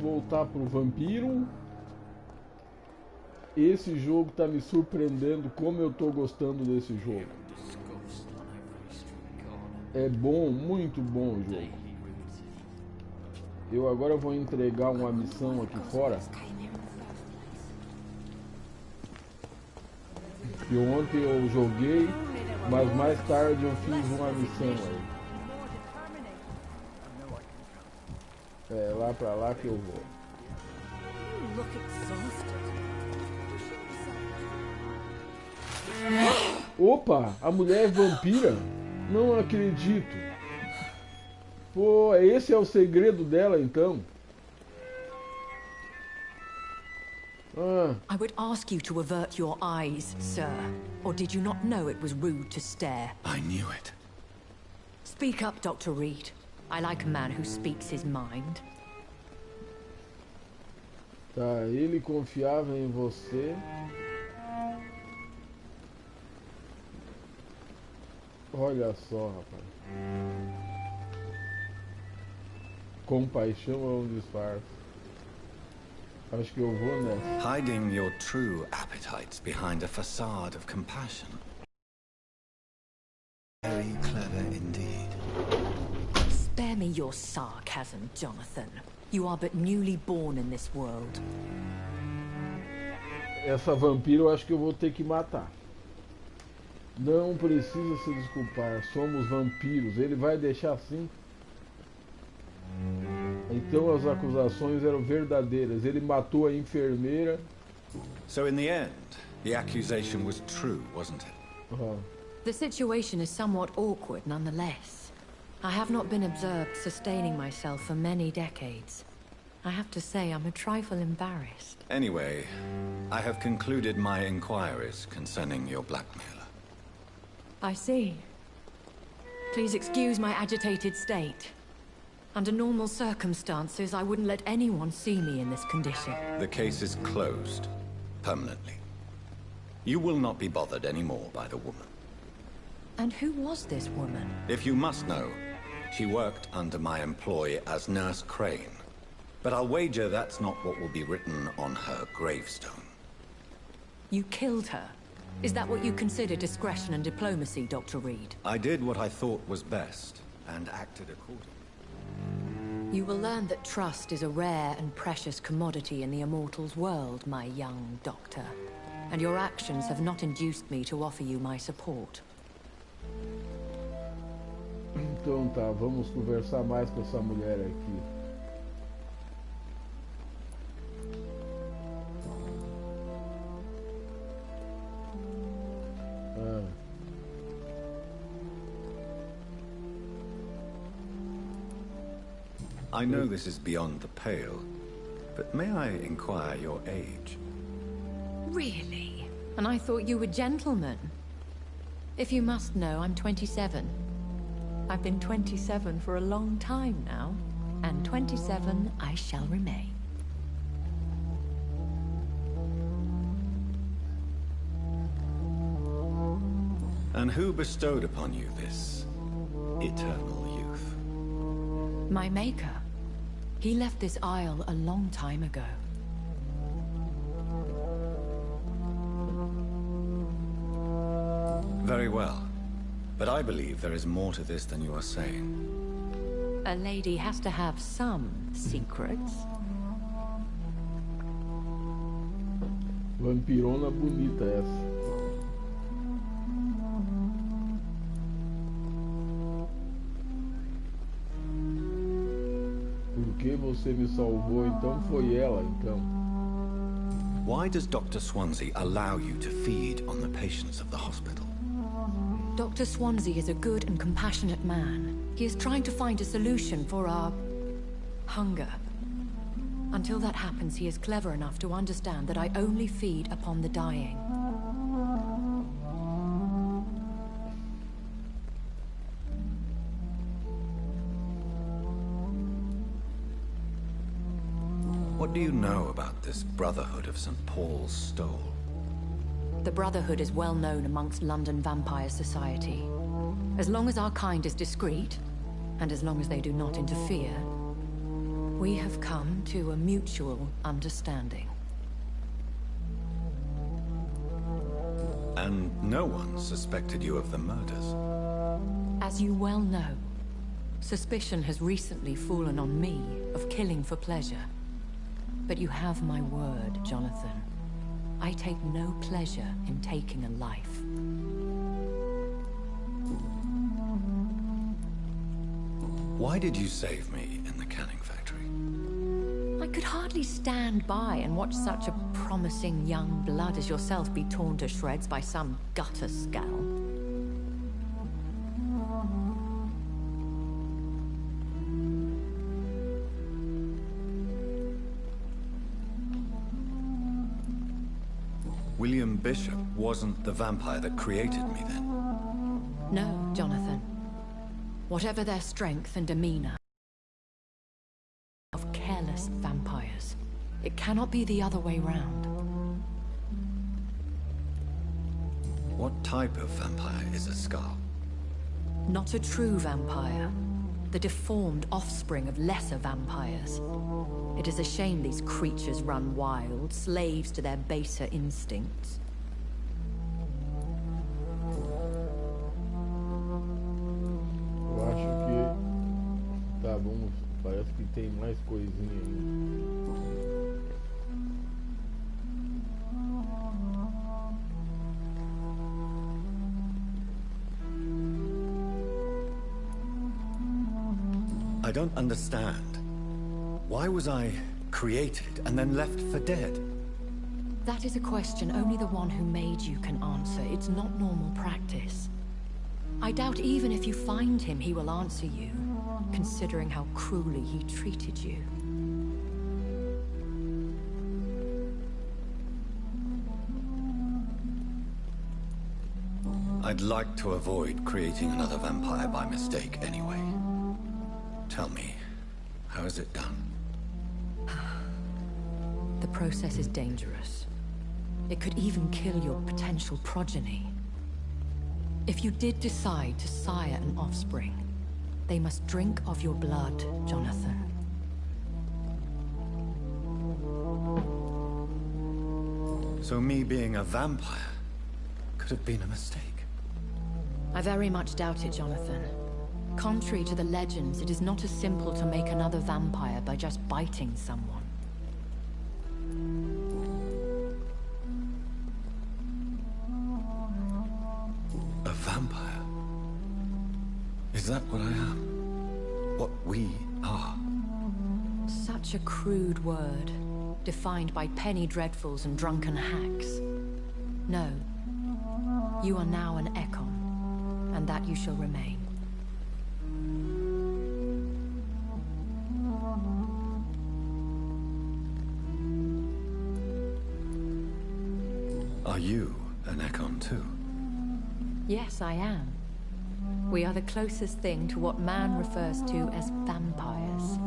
voltar pro Vampiro. Esse jogo tá me surpreendendo como eu tô gostando desse jogo. É bom, muito bom o jogo. Eu agora vou entregar uma missão aqui fora. Que ontem eu joguei, mas mais tarde eu fiz uma missão aí. É lá pra lá que eu vou. Opa, a mulher é vampira? Não acredito. Pô, esse é o segredo dela então? I would ask you to avert your eyes, sir. Or did you not know it was rude to stare? I knew it. Speak up, Dr. Reed. I like a man who speaks his mind. Tá, ele confiava em você. Olha só, rapaz. Compaixão é um disfarce. Acho que eu vou nessa. Hiding your true appetites behind a facade of compassion. Very clever indeed. Spare me your sarcasm, Jonathan. You are but newly born in this world. Essa vampira eu acho que eu vou ter que matar. Não precisa se desculpar, somos vampiros. Ele vai deixar assim? Então as acusações eram verdadeiras. Ele matou a enfermeira. So in the end, the accusation was true, wasn't it? The situation is somewhat awkward nonetheless. I have not been observed sustaining myself for many decades. I have to say I'm a trifle embarrassed. Anyway, I have concluded my inquiries concerning your blackmailer. I see. Please excuse my agitated state. Under normal circumstances, I wouldn't let anyone see me in this condition. The case is closed, permanently. You will not be bothered anymore by the woman. And who was this woman? If you must know, she worked under my employ as Nurse Crane. But I'll wager that's not what will be written on her gravestone. You killed her? Is that what you consider discretion and diplomacy, Dr. Reed? I did what I thought was best, and acted accordingly. You will learn that trust is a rare and precious commodity in the Immortals world, my young doctor. And your actions have not induced me to offer you my support. Então tá, vamos conversar mais com essa mulher aqui. I know this is beyond the pale, but may I inquire your age? Really? And I thought you were gentlemen. If you must know, I'm 27. I've been 27 for a long time now, and 27 I shall remain. And who bestowed upon you this eternal youth? My maker. He left this isle a long time ago. Very well. But I believe there is more to this than you are saying. A lady has to have some secrets. Vampirona bonita essa. Porque você me salvou, então foi ela, então. Why does Dr. Swansea allow you to feed on the patients of the hospital? Dr. Swansea is a good and compassionate man. He is trying to find a solution for our hunger. Until that happens, he is clever enough to understand that I only feed upon the dying. What do you know about this Brotherhood of St. Paul's Stole? The Brotherhood is well known amongst London vampire society. As long as our kind is discreet, and as long as they do not interfere, We have come to a mutual understanding. And no one suspected you of the murders. As you well know, suspicion has recently fallen on me of killing for pleasure. But you have my word, Jonathan. I take no pleasure in taking a life. Why did you save me in the canning factory? I could hardly stand by and watch such a promising young blood as yourself be torn to shreds by some gutter scowl. William Bishop wasn't the vampire that created me then? No, Jonathan. Whatever their strength and demeanor of careless vampires, it cannot be the other way round. What type of vampire is a Scar? Not a true vampire. The deformed offspring of lesser vampires. It is a shame these creatures run wild, slaves to their baser instincts. Eu acho que... Tá, vamos... Parece que tem mais coisinha aí. I don't understand. Why was I created and then left for dead? That is a question only the one who made you can answer. It's not normal practice. I doubt even if you find him, he will answer you, considering how cruelly he treated you. I'd like to avoid creating another vampire by mistake anyway. Tell me, how is it done? The process is dangerous. It could even kill your potential progeny. If you did decide to sire an offspring, they must drink of your blood, Jonathan. So me being a vampire could have been a mistake. I very much doubt it, Jonathan. Contrary to the legends, it is not as simple to make another vampire by just biting someone. A vampire? Is that what I am? What we are? Such a crude word, defined by penny dreadfuls and drunken hacks. No. You are now an Ekon, and that you shall remain. Are you an Ekon too? Yes, I am. We are the closest thing to what man refers to as vampires.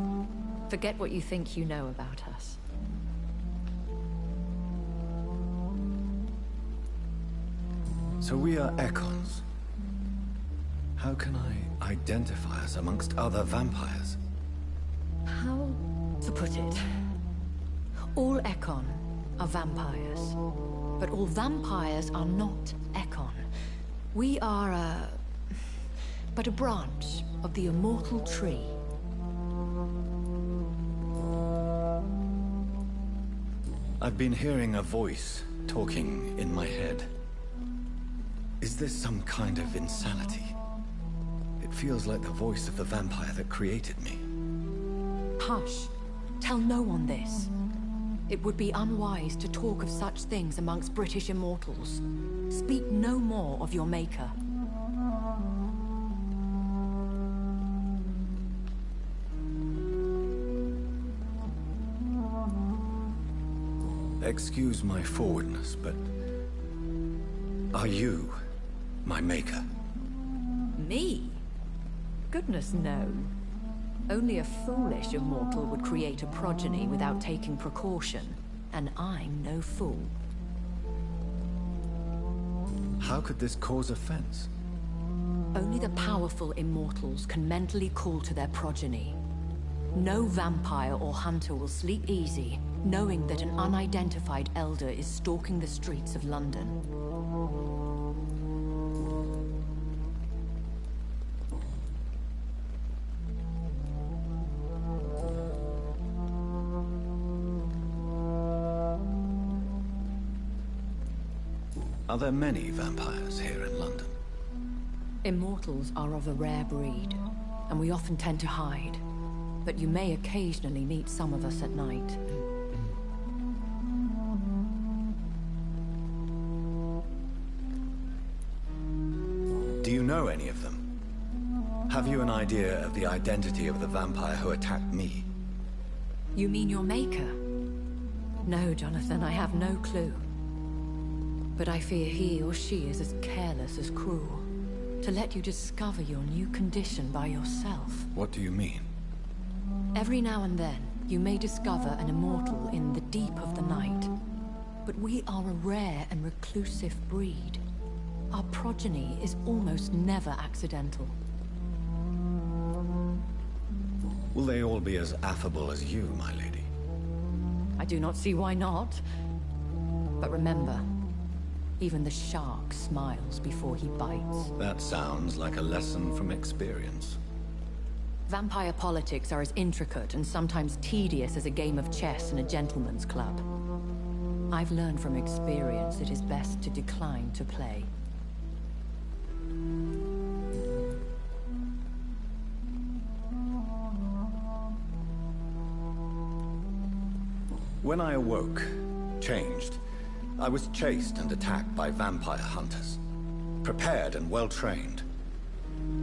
Forget what you think you know about us. So we are Ekons. How can I identify us amongst other vampires? How to put it? All Ekon are vampires. But all vampires are not Ekon. We are but a branch of the immortal tree. I've been hearing a voice talking in my head. Is this some kind of insanity? It feels like the voice of the vampire that created me. Hush. Tell no one this. It would be unwise to talk of such things amongst British immortals. Speak no more of your maker. Excuse my forwardness, but... are you my maker? Me? Goodness, no. Only a foolish immortal would create a progeny without taking precaution, and I'm no fool. How could this cause offense? Only the powerful immortals can mentally call to their progeny. No vampire or hunter will sleep easy, knowing that an unidentified elder is stalking the streets of London. Are there many vampires here in London? Immortals are of a rare breed, and we often tend to hide. But you may occasionally meet some of us at night. Do you know any of them? Have you an idea of the identity of the vampire who attacked me? You mean your maker? No, Jonathan, I have no clue. But I fear he or she is as careless as cruel. To let you discover your new condition by yourself. What do you mean? Every now and then, you may discover an immortal in the deep of the night. But we are a rare and reclusive breed. Our progeny is almost never accidental. Will they all be as affable as you, my lady? I do not see why not. But remember, even the shark smiles before he bites. That sounds like a lesson from experience. Vampire politics are as intricate and sometimes tedious as a game of chess in a gentleman's club. I've learned from experience it is best to decline to play. When I awoke, changed, I was chased and attacked by vampire hunters. Prepared and well-trained.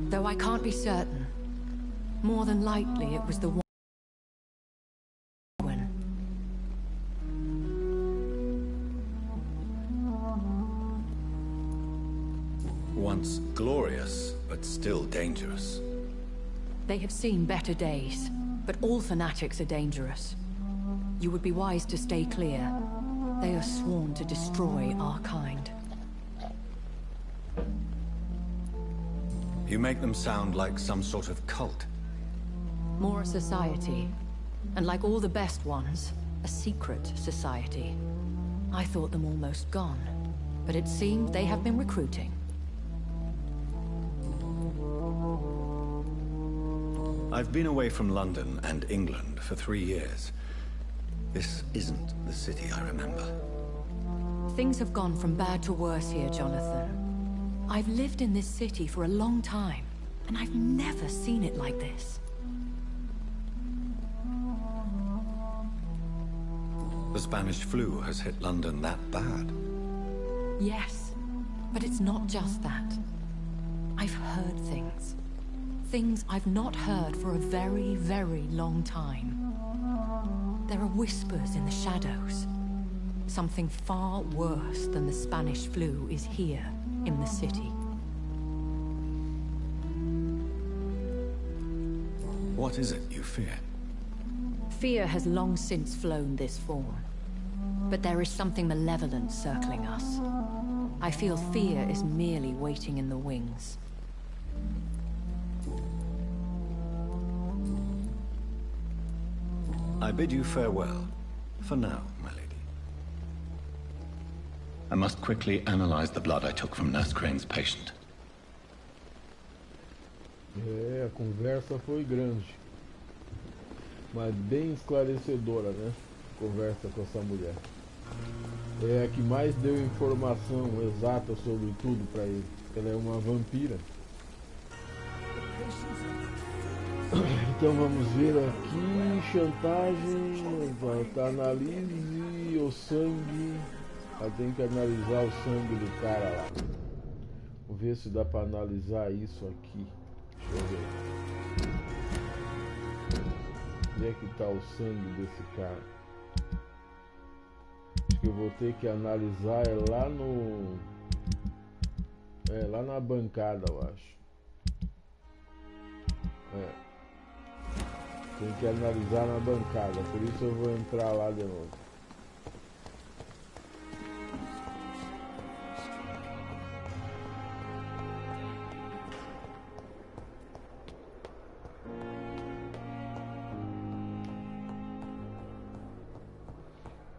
Though I can't be certain, more than likely it was the one. Once glorious, but still dangerous. They have seen better days, but all fanatics are dangerous. You would be wise to stay clear. They are sworn to destroy our kind. You make them sound like some sort of cult. More a society, and like all the best ones, a secret society. I thought them almost gone, but it seems they have been recruiting. I've been away from London and England for 3 years. This isn't the city I remember. Things have gone from bad to worse here, Jonathan. I've lived in this city for a long time, and I've never seen it like this. The Spanish flu has hit London that bad. Yes, but it's not just that. I've heard things. Things I've not heard for a very, very long time. There are whispers in the shadows. Something far worse than the Spanish flu is here in the city. What is it you fear? Fear has long since flown this form. But there is something malevolent circling us. I feel fear is merely waiting in the wings. I bid you farewell, for now, my lady. I must quickly analyze the blood I took from Nurse Crane's patient. É, a conversa foi grande, mas bem esclarecedora, né? Conversa com essa mulher. É a que mais deu informação exata sobre tudo pra ele. Ela é uma vampira. Então vamos ver aqui, chantagem, tá, analise o sangue, tem que analisar o sangue do cara lá. Vamos ver se dá pra analisar isso aqui, deixa eu ver. Onde é que tá o sangue desse cara? Acho que eu vou ter que analisar lá no... lá na bancada, eu acho. Tem que analisar na bancada, por isso eu vou entrar lá de novo.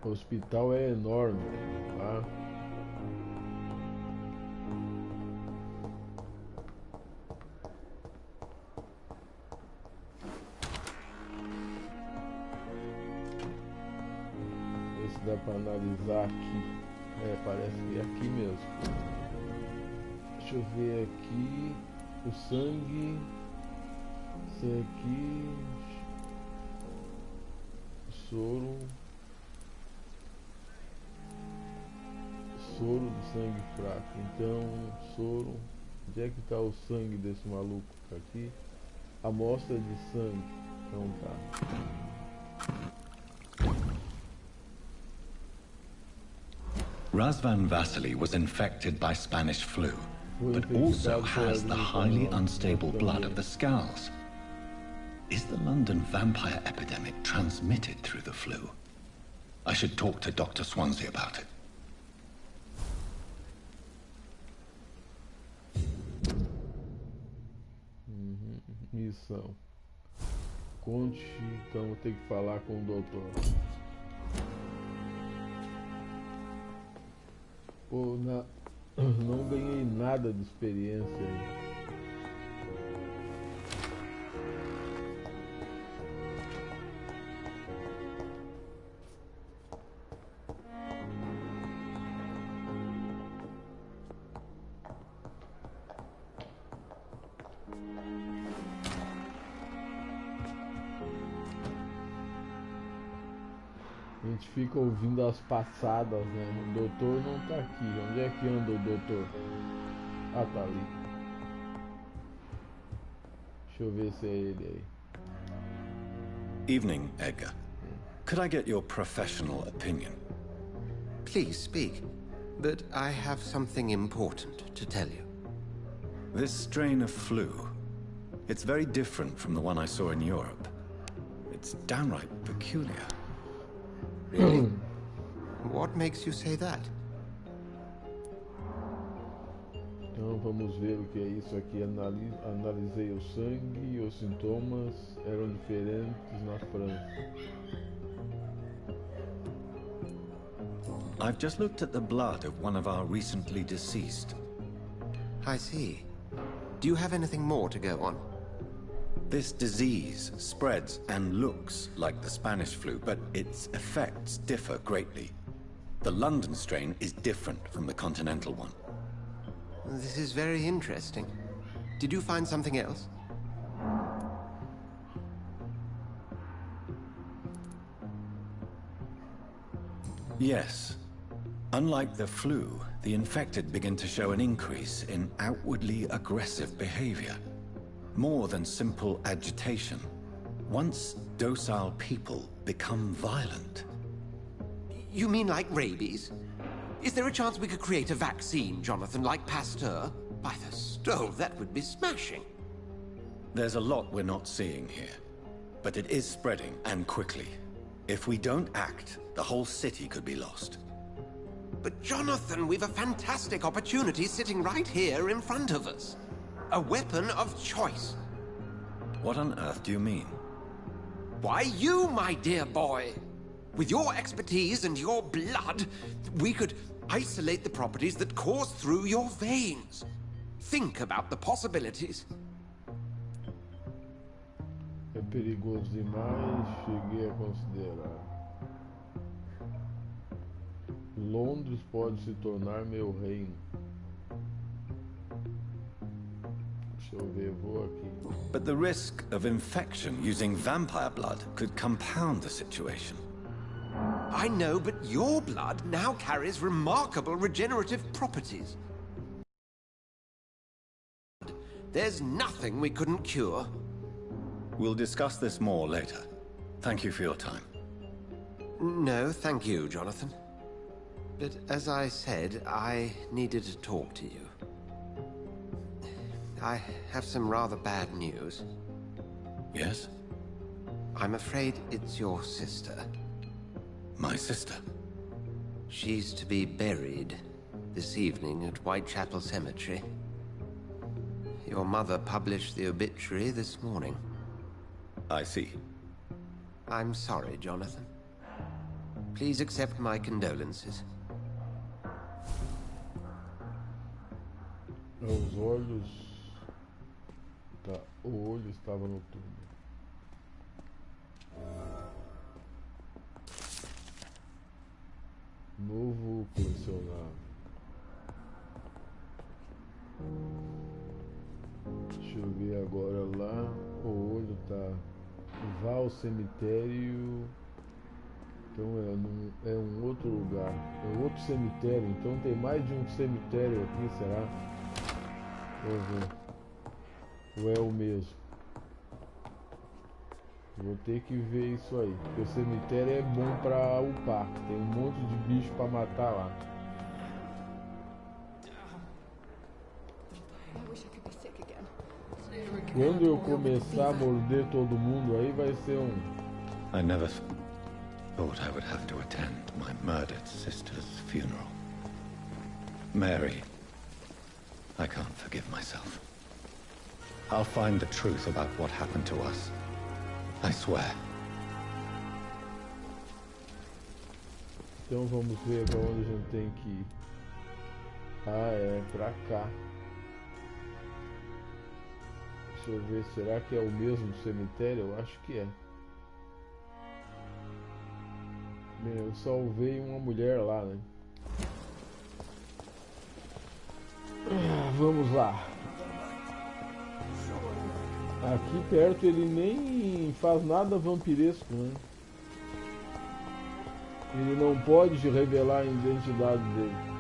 O hospital é enorme, tá? Ver se dá pra analisar aqui. É, parece que é aqui mesmo. Deixa eu ver aqui. O sangue. Isso aqui. Soro. Soro do sangue fraco. Então, soro. Onde é que tá o sangue desse maluco? Aqui. Amostra de sangue. Então tá. Razvan Vasily was infected by Spanish flu, but also has the highly unstable blood of the Scows. Is the London vampire epidemic transmitted through the flu? I should talk to Dr. Swansea about it. Missão. Conte, então vou ter que falar com o doutor. Pô, não ganhei nada de experiência aí. A gente fica ouvindo as passadas, né? O doutor não tá aqui. Onde é que anda o doutor? Ah, tá ali. Deixa eu ver se é ele aí. Evening, Edgar. Could I get your professional opinion? Please speak, but I have something important to tell you. This strain of flu, it's very different from the one I saw in Europe. It's downright peculiar. Really? What makes you say that? Então vamos ver o que é isso aqui. Analisei o sangue e os sintomas eram diferentes na França. I've just looked at the blood of one of our recently deceased. I see. Do you have anything more to go on? This disease spreads and looks like the Spanish flu, but its effects differ greatly. The London strain is different from the continental one. This is very interesting. Did you find something else? Yes. Unlike the flu, the infected begin to show an increase in outwardly aggressive behavior. More than simple agitation. Once docile people become violent. You mean like rabies? Is there a chance we could create a vaccine, Jonathan, like Pasteur? By the stove, that would be smashing. There's a lot we're not seeing here. But it is spreading, and quickly. If we don't act, the whole city could be lost. But Jonathan, we've a fantastic opportunity sitting right here in front of us. A weapon of choice. What on earth do you mean? Why, you, my dear boy. With your expertise and your blood, we could isolate the properties that course through your veins. Think about the possibilities. É perigoso demais, cheguei a considerar. Londres pode se tornar meu reino. Deixa eu ver, vou aqui. But the risk of infection using vampire blood could compound the situation. I know, but your blood now carries remarkable regenerative properties. There's nothing we couldn't cure. We'll discuss this more later. Thank you for your time. No, thank you, Jonathan. But as I said, I needed to talk to you. I have some rather bad news. Yes? I'm afraid it's your sister. My sister? She's to be buried this evening at Whitechapel Cemetery. Your mother published the obituary this morning. I see. I'm sorry, Jonathan. Please accept my condolences. Os olhos... Tá, o olho estava no túmulo. Novo colecionável. Deixa eu ver agora lá. O olho tá. Vá ao cemitério. Então é um outro lugar. É outro cemitério. Então tem mais de um cemitério aqui, será? Vamos ver. Ou é o mesmo? Vou ter que ver isso aí. Porque o cemitério é bom pra upar. Tem um monte de bicho pra matar lá. Quando eu começar a morder todo mundo aí vai ser um... I never thought I would have to attend my murdered sister's funeral. Mary, I can't forgive myself. I'll find the truth about what happened to us. I swear. Então vamos ver pra onde a gente tem que ir. Ah, é pra cá. Deixa eu ver, será que é o mesmo cemitério? Eu acho que é. Bem, eu salvei uma mulher lá, né? Vamos lá. Aqui perto ele nem faz nada vampiresco, né? Ele não pode revelar a identidade dele.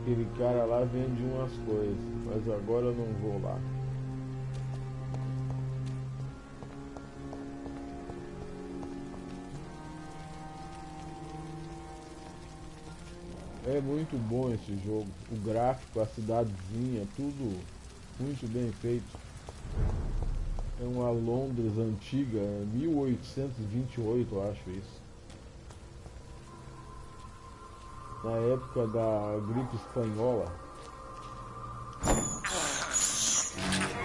Aquele cara lá vende umas coisas, mas agora eu não vou lá. É muito bom esse jogo, o gráfico, a cidadezinha, tudo muito bem feito. É uma Londres antiga, 1828 eu acho isso. Na época da gripe espanhola.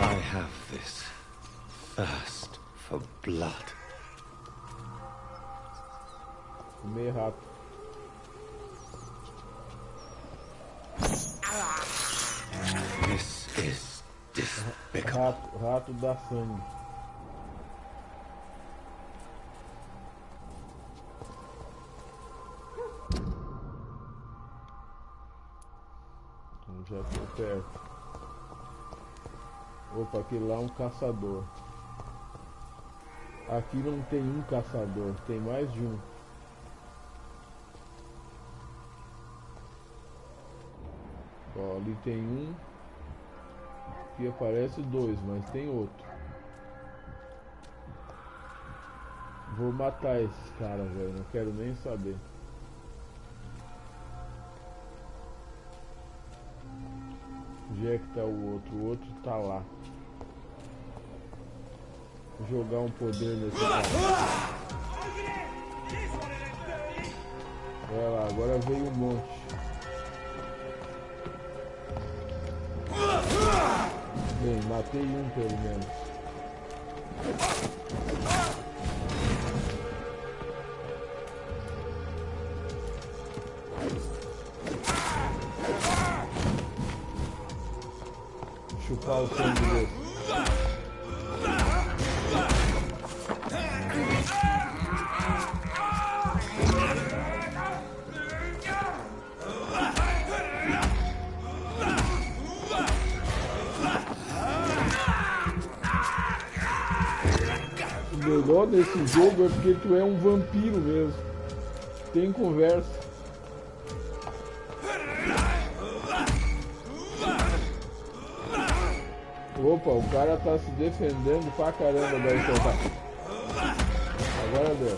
I have this thirst for blood. Comer rato. This is despicable. Rato dá sangue. Já tô perto. Opa, aquele lá é um caçador. Aqui não tem um caçador, tem mais de um. Ó, ali tem um. Aqui aparece dois, mas tem outro. Vou matar esses caras, velho. Não quero nem saber. Onde é que tá o outro? O outro tá lá. Vou jogar um poder nesse cara. Olha lá, agora veio um monte. Bem, matei um pelo menos. Chupar o sangue dele. O melhor desse jogo é porque tu é um vampiro mesmo. Tem conversa. Opa, o cara tá se defendendo pra caramba da enxertada. Agora deu.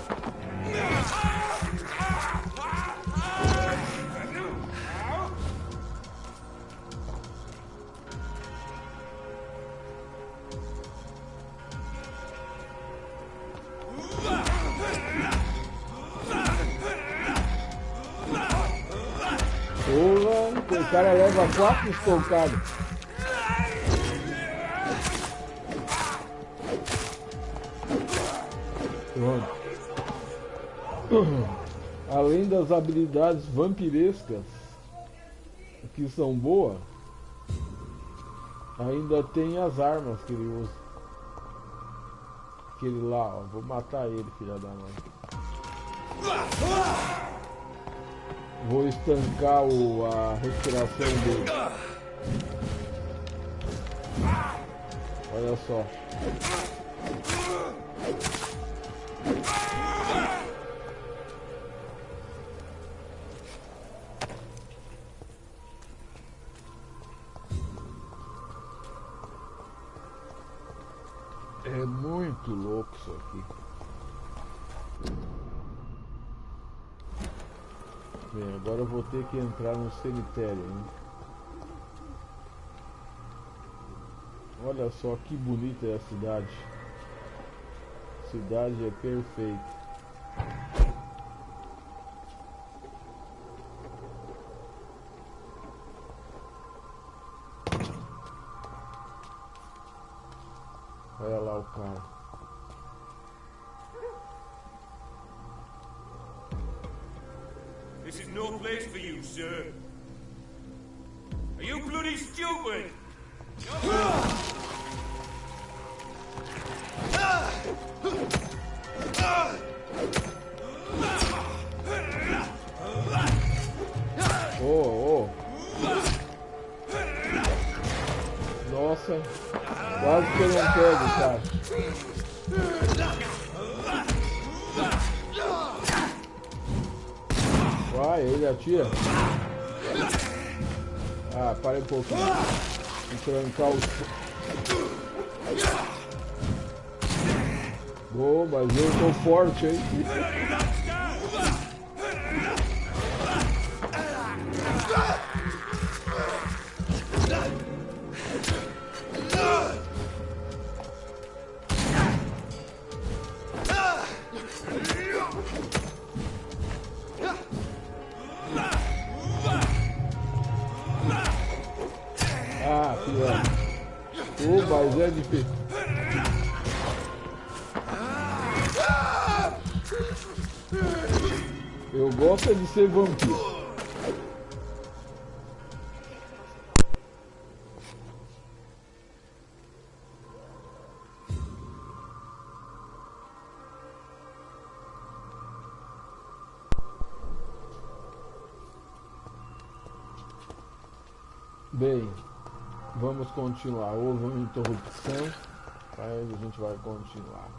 cara leva 4 estocadas. Pronto. Além das habilidades vampirescas, que são boas, ainda tem as armas que ele usa. Aquele lá, ó. Vou matar ele, filha da mãe. Vou estancar a respiração dele. Olha só. É muito louco isso aqui. Bem, agora eu vou ter que entrar no cemitério, hein? Olha só que bonita é a cidade. A cidade é perfeita. Olha lá o cara. This is no place for you, sir. Are you bloody stupid? Oh, oh. Nossa, quase que eu não pego, cara. Vai, ele atira. Ah, para um pouquinho. Vou trancar o... Bom, mas eu tô forte, hein? Ah, pior. Mas é difícil. Eu gosto de ser vampiro. Bem, vamos continuar. Houve uma interrupção, mas a gente vai continuar.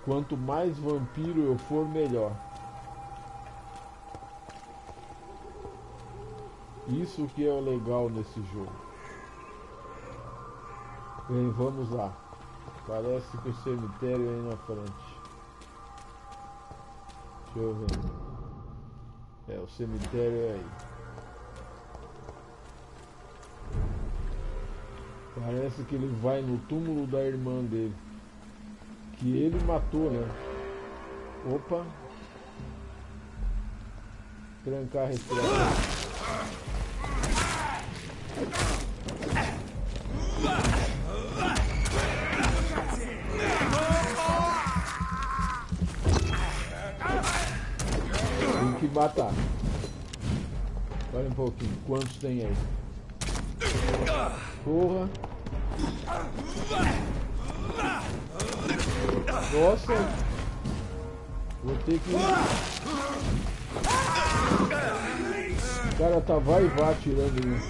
Quanto mais vampiro eu for, melhor. Isso que é o legal nesse jogo. Bem, vamos lá. Parece que o cemitério é aí na frente. Deixa eu ver. É, o cemitério é aí. Parece que ele vai no túmulo da irmã dele. Que ele matou, né? Opa. Trancar a respiração. Tem que matar. Espera um pouquinho. Quantos tem aí? Porra. Nossa. Vou ter que... O cara tá vai e vá atirando em mim.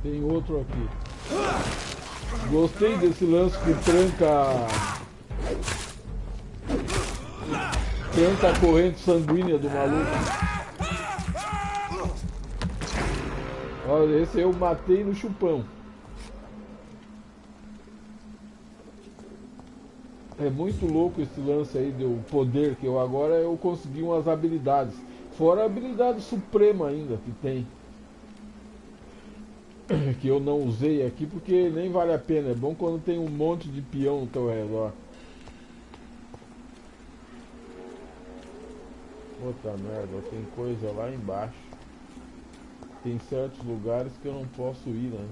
Tem outro aqui. Gostei desse lance que tranca a corrente sanguínea do maluco. Olha, esse eu matei no chupão. É muito louco esse lance aí do poder que eu agora eu consegui umas habilidades. Fora a habilidade suprema ainda que tem. Que eu não usei aqui porque nem vale a pena. É bom quando tem um monte de peão no teu redor. Puta merda, tem coisa lá embaixo. Tem certos lugares que eu não posso ir, né?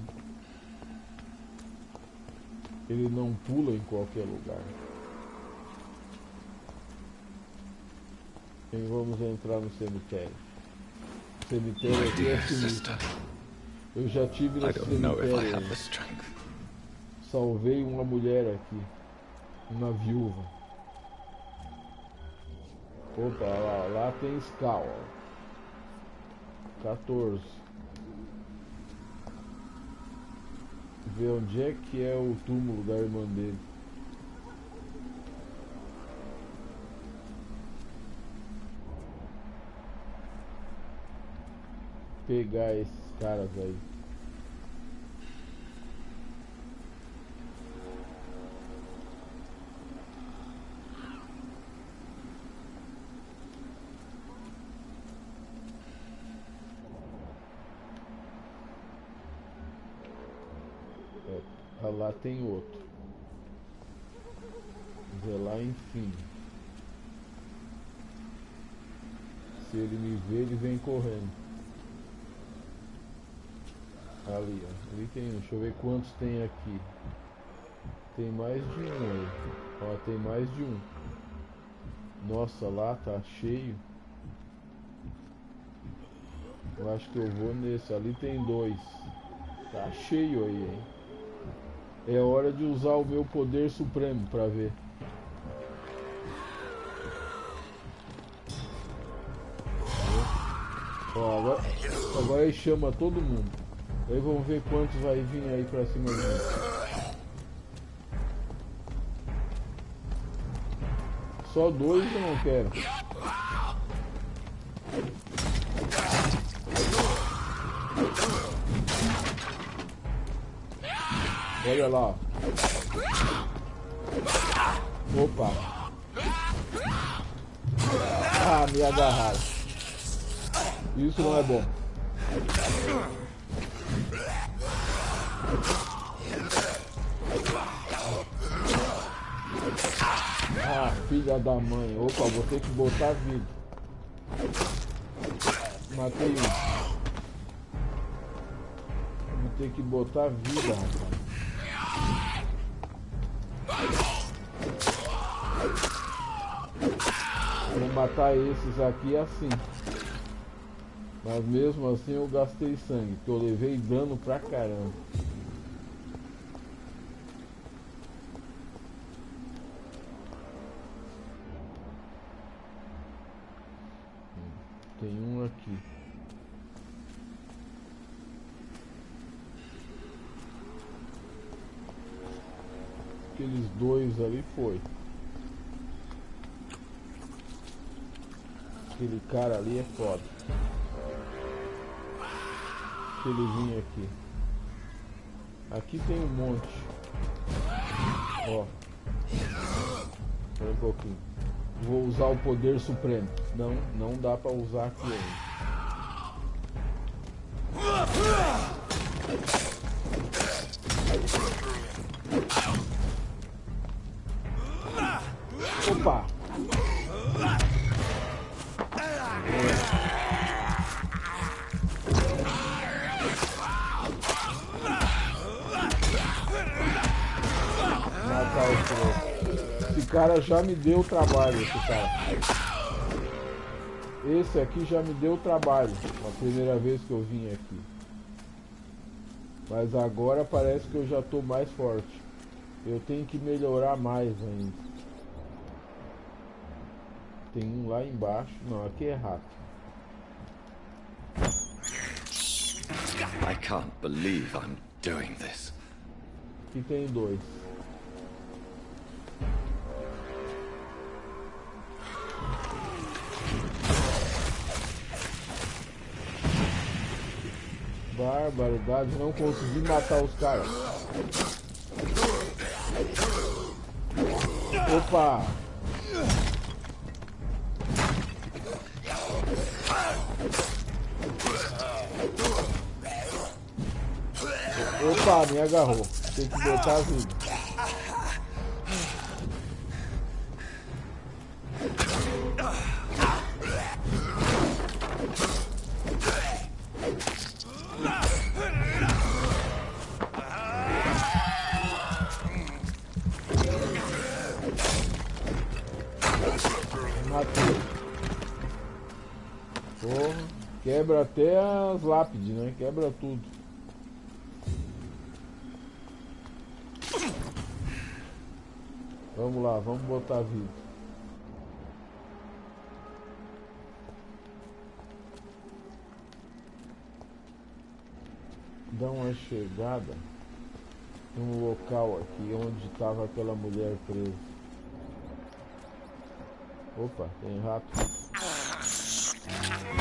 Ele não pula em qualquer lugar. E vamos entrar no cemitério. O cemitério aqui é sinistro. Eu já tive nesse cemitério. Salvei uma mulher aqui. Uma viúva. Opa, lá tem escala. 14. Ver onde é que é o túmulo da irmã dele. Pegar esses caras aí. Lá tem outro. Vê lá enfim. Se ele me vê, ele vem correndo. Ali, ó. Ali tem um. Deixa eu ver quantos tem aqui. Tem mais de um aí. Ó, tem mais de um. Nossa, lá tá cheio. Eu acho que eu vou nesse. Ali tem 2. Tá cheio aí, hein? É hora de usar o meu poder supremo pra ver. Ó, agora ele chama todo mundo. Aí vamos ver quantos vai vir aí pra cima de mim. Só 2 eu não quero. Olha lá. Opa. Ah, me agarraram. Isso não é bom. Ah, filha da mãe. Opa, vou ter que botar vida. Matei um. Vou ter que botar vida, rapaz. Vou matar esses aqui assim. Mas mesmo assim eu gastei sangue, porque eu levei dano pra caramba. Tem um aqui. Aqueles 2 ali foi. Aquele cara ali é foda. Deixa ele vir aqui. Aqui tem um monte. Ó. Espera um pouquinho. Vou usar o poder supremo. Não dá pra usar aqui ainda. Opa! Matar esse outro. Esse cara já me deu trabalho, esse cara. Esse aqui já me deu trabalho. A primeira vez que eu vim aqui. Mas agora parece que eu já tô mais forte. Eu tenho que melhorar mais ainda. Tem um lá embaixo. Não, aqui é rato. I can't believe I'm doing this. Aqui tem 2. Barbaridade, não consegui matar os caras. Opa! Opa, me agarrou. Tem que botar a vida. Matei. Porra, quebra até as lápides, né? Quebra tudo. Vamos lá, vamos botar vida. Dá uma chegada num local aqui onde estava aquela mulher presa. Opa, tem rato.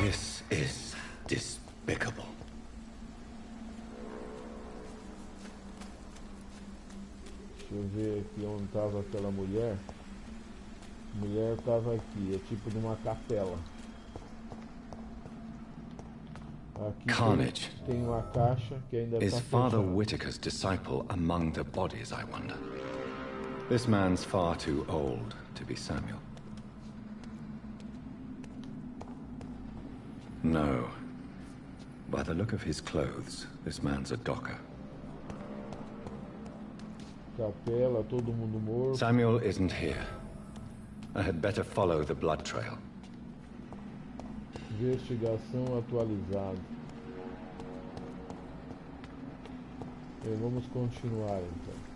This is despicable. Deixa eu ver aqui onde estava aquela mulher. A mulher estava aqui, é tipo numa capela. Aqui Carnage. tem uma caixa que ainda Is está Father fechada. Whitaker's disciple among the bodies, I wonder? This man's far too old to be Samuel. No. By the look of his clothes, this man's a docker. Capela, todo mundo morto. Samuel isn't here. I had better follow the blood trail. Investigação atualizada. Bem, vamos continuar então.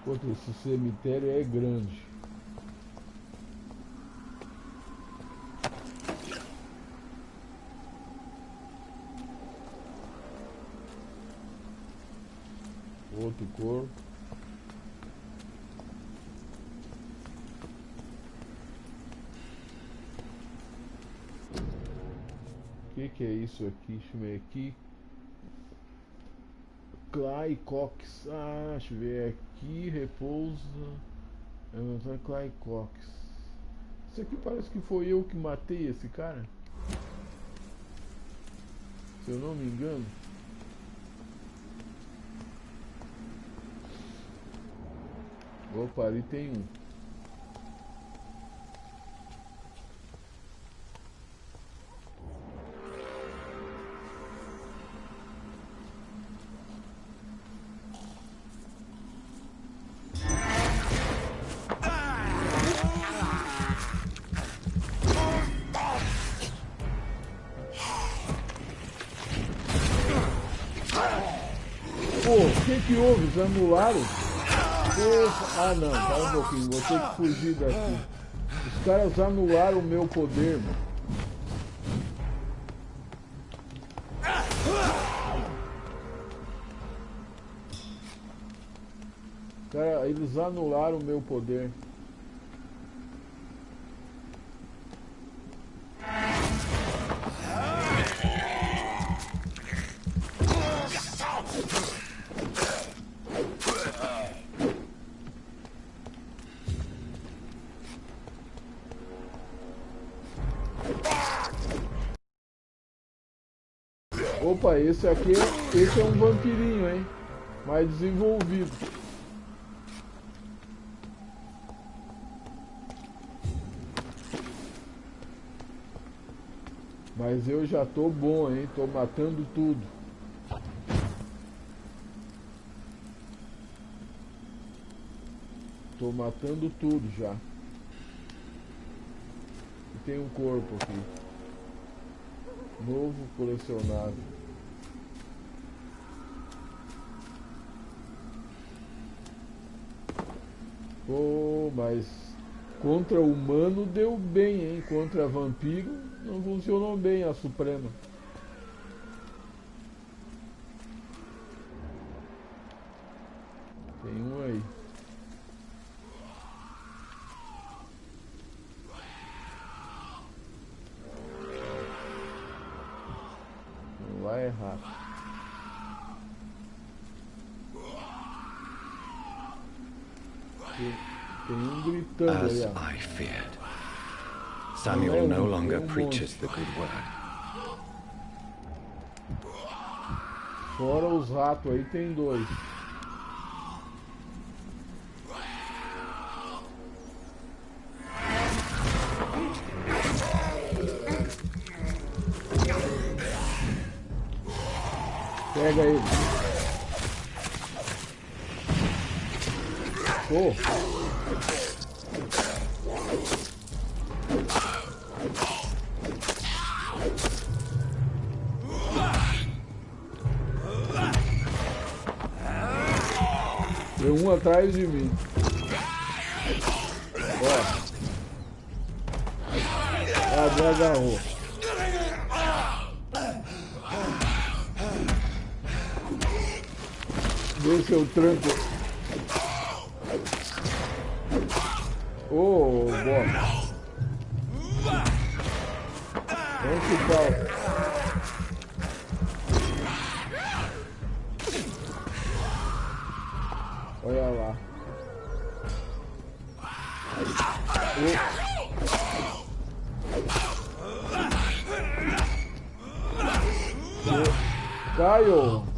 Puta, esse cemitério é grande. Outro corpo. O que é isso aqui? Deixa eu ver aqui. Clay Cox. Ah, deixa eu ver aqui. Repousa. Clay Cox. Isso aqui parece que foi eu que matei esse cara. Se eu não me engano. Opa, ali tem um. Pô, o que houve? Eles anularam? Porra. Ah não, tá um pouquinho, vou ter que fugir daqui. Os caras anularam o meu poder, mano. Cara, eles anularam o meu poder. Opa, esse aqui esse é um vampirinho, hein? Mais desenvolvido. Mas eu já tô bom, hein? Tô matando tudo. Tô matando tudo já. E tem um corpo aqui. Novo colecionável. Pô, mas contra humano deu bem, hein? Contra vampiro não funcionou bem a Suprema. Tem um aí. Não vai errar. Tem um gritando As aí, ó. I feared. Samuel no longer preaches the good word. Fora os ratos aí tem dois. Pega ele. Oh. Tem um atrás de mim. Ó. Ah, me agarrou. Vê se eu tranco. Ô, bosta. Vamos que pau. Olha lá. Caio.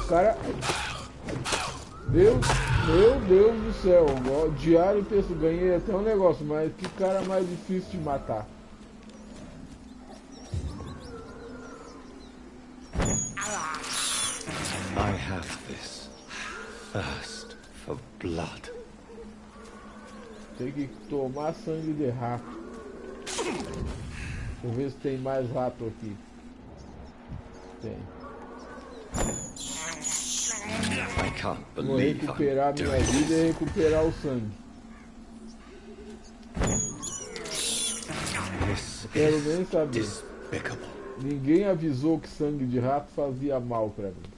Cara, meu Deus do céu, diário texto, ganhei até um negócio, mas que cara mais difícil de matar. I have this thirst for blood. Tem que tomar sangue de rato. Deixa eu ver se tem mais rato aqui. Tem. I can't Vou believe recuperar I'm minha doing vida this. e recuperar o sangue. This Quero is nem saber. despicable. Ninguém avisou que sangue de rato fazia mal pra mim.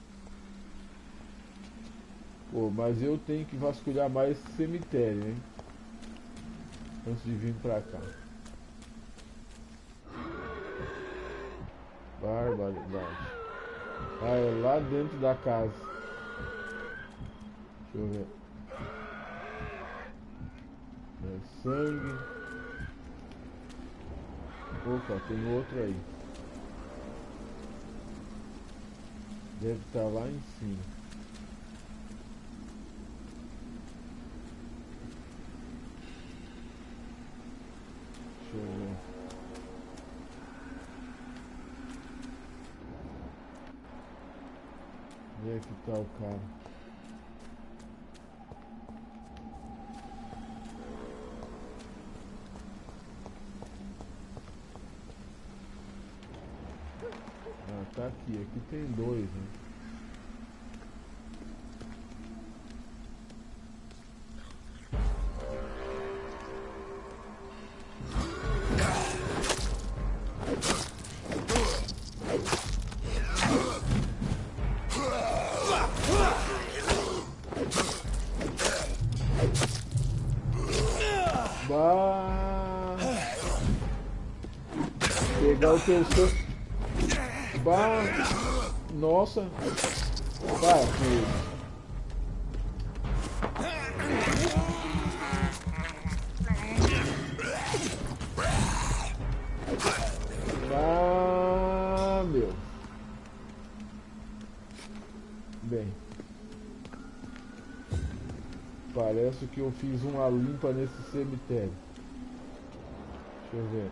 Pô, mas eu tenho que vasculhar mais esse cemitério, hein? Antes de vir pra cá. Barbaridade. Ah, é lá dentro da casa. Deixa eu ver. É sangue. Opa, tem outro aí. Deve estar lá em cima. Deixa eu ver. Onde é que tá o cara? Ah, tá aqui. Aqui tem dois, né? Pegar o teu sangue. Bah. Nossa. Vai, filho. Ah, meu. Bem. Parece que eu fiz uma limpa nesse cemitério. Deixa eu ver.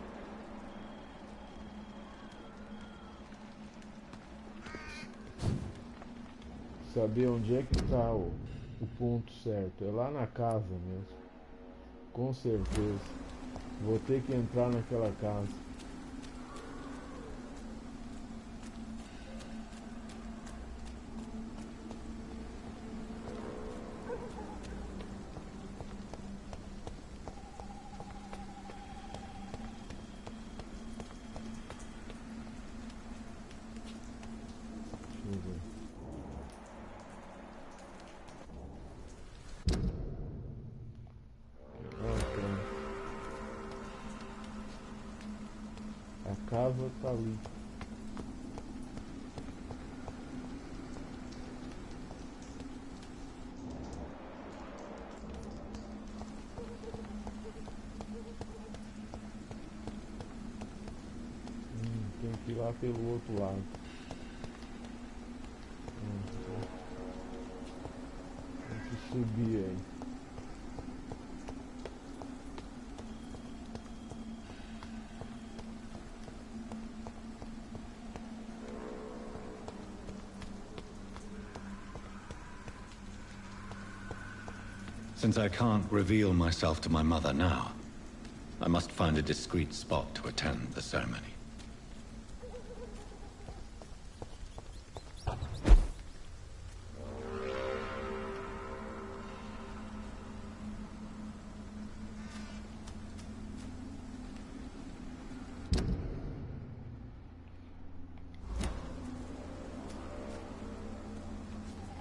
Saber onde é que tá o ponto certo. É lá na casa mesmo. Com certeza. Vou ter que entrar naquela casa. A casa tá ali. Tem que ir lá pelo outro lado. Tem que subir aí. Since I can't reveal myself to my mother now, I must find a discreet spot to attend the ceremony.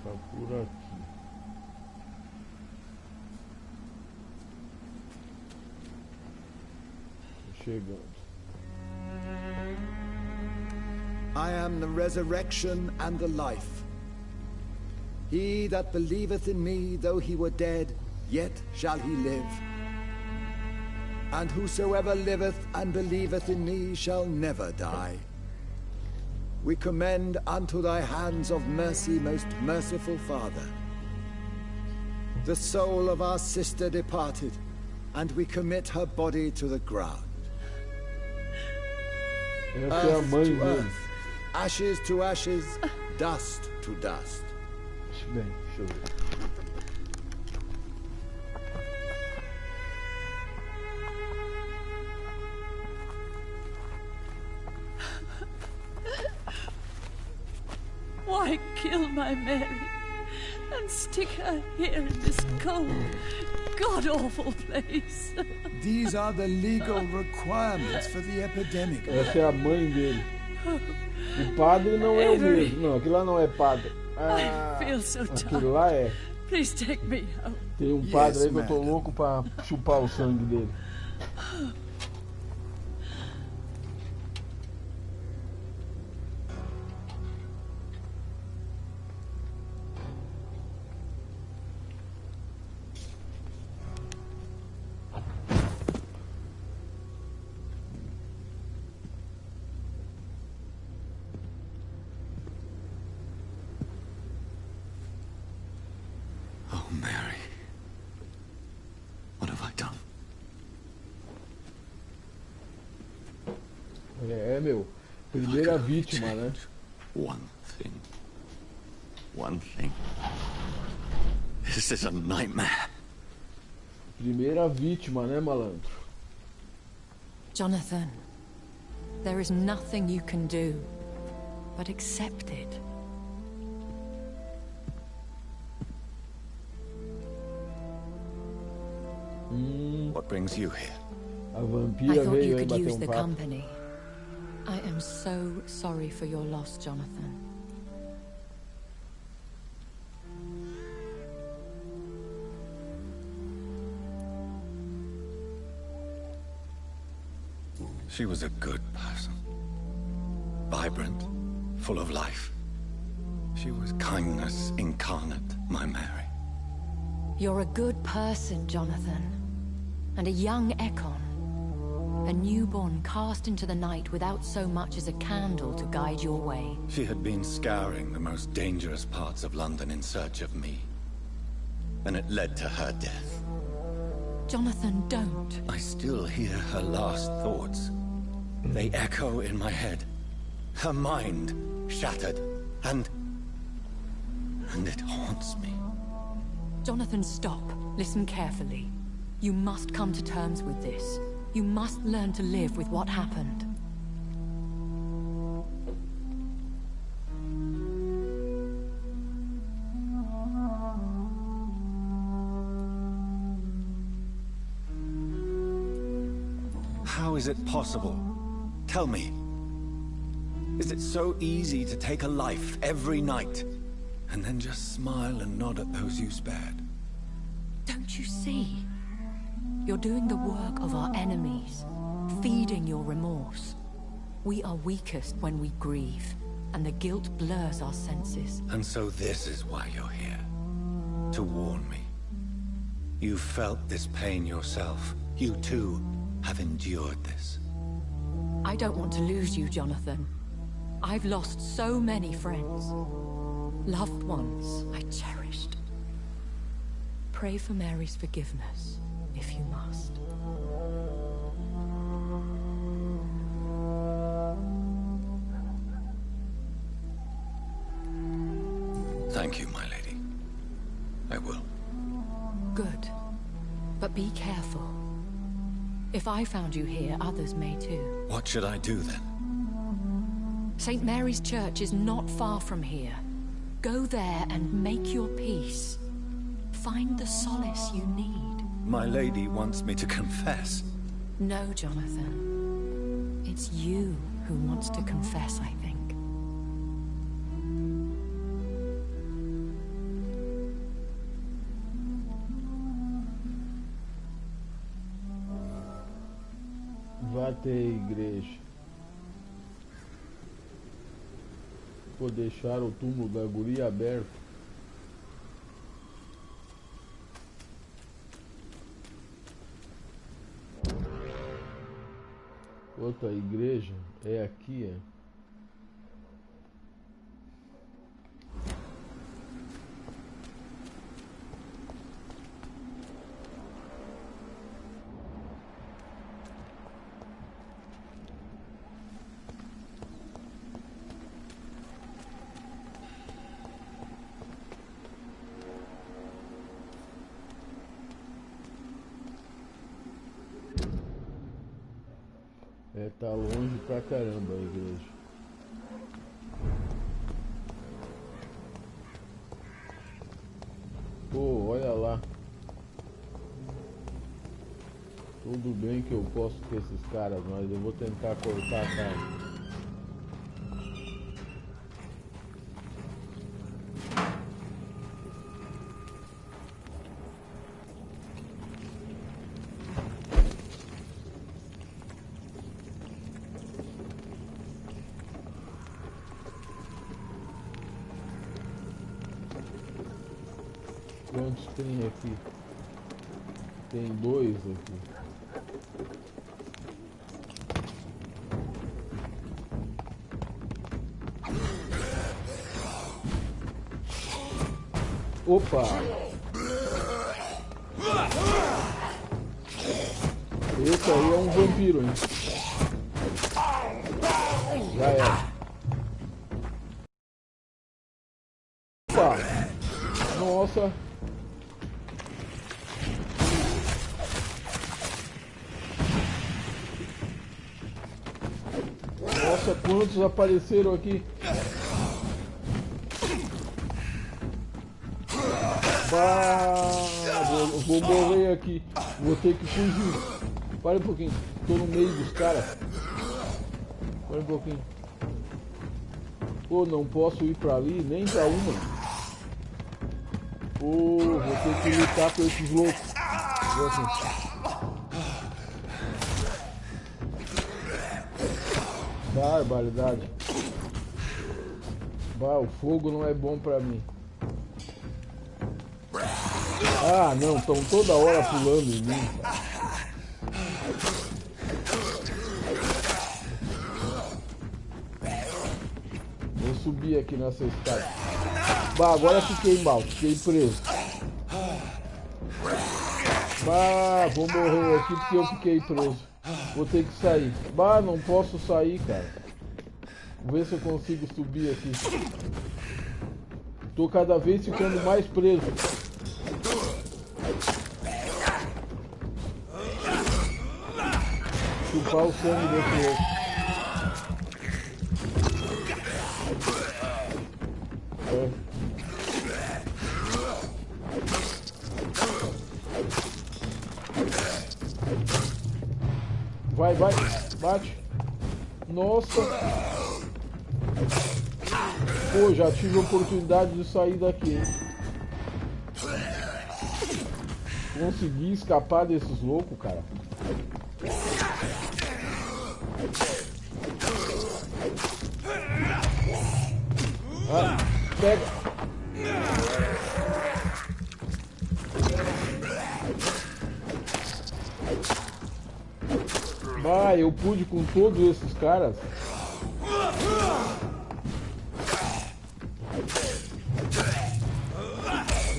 Tá por aqui. Chegando. I am the resurrection and the life. He that believeth in me, though he were dead, yet shall he live. And whosoever liveth and believeth in me shall never die. We commend unto thy hands of mercy, most merciful Father, the soul of our sister departed, and we commit her body to the ground. Essa é a mãe to dele. earth, ashes to ashes, dust to dust. Bem, deixa eu ver. Why kill my Mary and stick her here in this cold, god-awful place? These are the legal requirements for the epidemic. Essa é a mãe dele. O padre não é o mesmo. Não, aquilo lá não é padre. Ah, I feel so aquilo lá é. Please take me out. Tem um padre aí que eu tô madam. louco pra chupar o sangue dele. Oh, Mary. What have I done? É, meu. Primeira vítima, né? One thing. One thing. This is a nightmare. Primeira vítima, né, malandro? Jonathan, there is nothing you can do but accept it. What brings you here? A I vampira thought you veio aí could bater use the papo. company. I am so sorry for your loss, Jonathan. She was a good person. Vibrant, full of life. She was kindness incarnate, my Mary. You're a good person, Jonathan. And a young Ekon. A newborn cast into the night without so much as a candle to guide your way. She had been scouring the most dangerous parts of London in search of me. And it led to her death. Jonathan, don't. I still hear her last thoughts. They echo in my head. Her mind shattered, and it haunts me. Jonathan, stop. Listen carefully. You must come to terms with this. You must learn to live with what happened. How is it possible? Tell me. Is it so easy to take a life every night, and then just smile and nod at those you spared? Don't you see? You're doing the work of our enemies, feeding your remorse. We are weakest when we grieve, and the guilt blurs our senses. And so this is why you're here. To warn me. You felt this pain yourself. You too have endured this. I don't want to lose you, Jonathan. I've lost so many friends. Loved ones I cherished. Pray for Mary's forgiveness, if you must. Thank you, my lady. I will. Good. But be careful. If I found you here, others may too. What should I do then? St. Mary's Church is not far from here. Go there and make your peace. Find the solace you need. My lady wants me to confess. No, Jonathan. It's you who wants to confess, I think. Vá até a igreja. Vou deixar o túmulo da guria aberto. Outra igreja é aqui, é. Tá longe pra caramba a igreja. Pô, olha lá. Tudo bem que eu posso com esses caras, mas eu vou tentar cortar a carne. Quantos tem aqui? Tem 2 aqui. Opa! Esse aí é um vampiro, hein? Já era. Opa! Nossa! Nossa, quantos apareceram aqui? Vou morrer aqui. Vou ter que fugir. Para um pouquinho. Estou no meio dos caras. Para um pouquinho. Pô, não posso ir pra ali, nem pra uma. Pô, vou ter que lutar com esses loucos. Vou assim. Barbaridade. Bah, o fogo não é bom pra mim. Ah, não, estão toda hora pulando em mim. Vou subir aqui nessa escada. Bah, agora fiquei mal, fiquei preso. Bah, vou morrer aqui porque eu fiquei preso. Vou ter que sair. Bah, não posso sair, cara. Vou ver se eu consigo subir aqui. Tô cada vez ficando mais preso. Chupar o sangue desse outro. É. Vai, vai, bate. Nossa. Pô, já tive a oportunidade de sair daqui, hein? Consegui escapar desses loucos, cara. pega. Vai, eu pude com todos esses caras.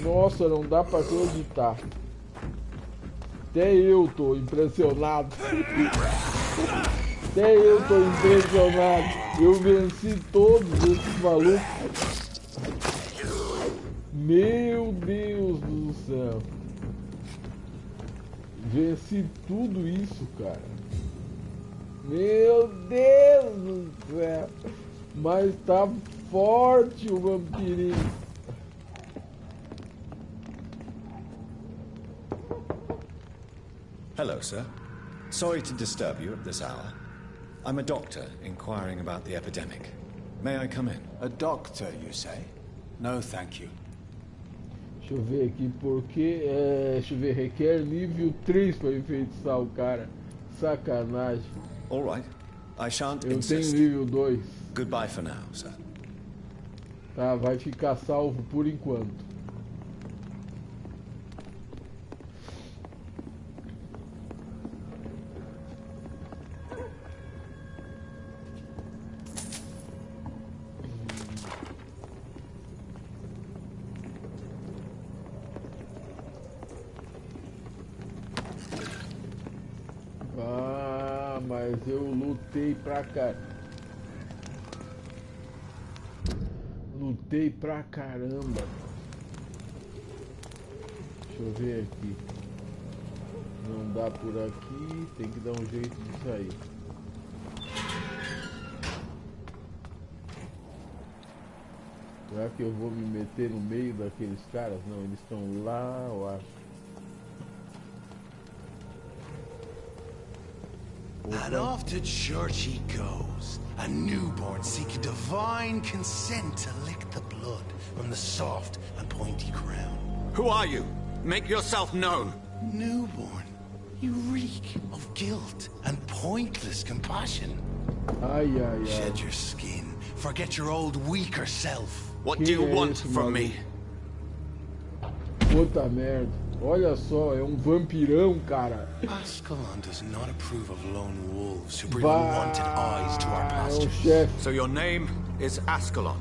Nossa, não dá pra acreditar. Até eu tô impressionado. Até eu tô impressionado. Eu venci todos esses malucos. Meu Deus do céu. Venci tudo isso, cara. Meu Deus do céu. Mas tá forte o vampirinho. Hello, sir. Sorry to disturb you at this hour. I'm a doctor inquiring about the epidemic. May I come in? A doctor, you say? No, thank you. Deixa eu ver aqui, porque... deixa eu ver, requer nível 3 para enfeitiçar o cara. Sacanagem. All right. I shan't Eu insist. tenho nível 2. Goodbye for now, sir. Tá, vai ficar salvo por enquanto. Mas eu lutei pra cá. Lutei pra caramba. Deixa eu ver aqui. Não dá por aqui. Tem que dar um jeito de sair. Será que eu vou me meter no meio daqueles caras? Não, eles estão lá, eu acho. And off to church he goes, a newborn seeking divine consent to lick the blood from the soft and pointy crown. Who are you? Make yourself known. Newborn, you reek of guilt and pointless compassion. Ai, ai, ai. Shed your skin, forget your old weaker self. What do you want from me? Puta merda. Olha só, é um vampirão, cara. Ascalon does not approve of lone wolves who bring unwanted eyes to our É o pastures. chefe. So your name is Ascalon.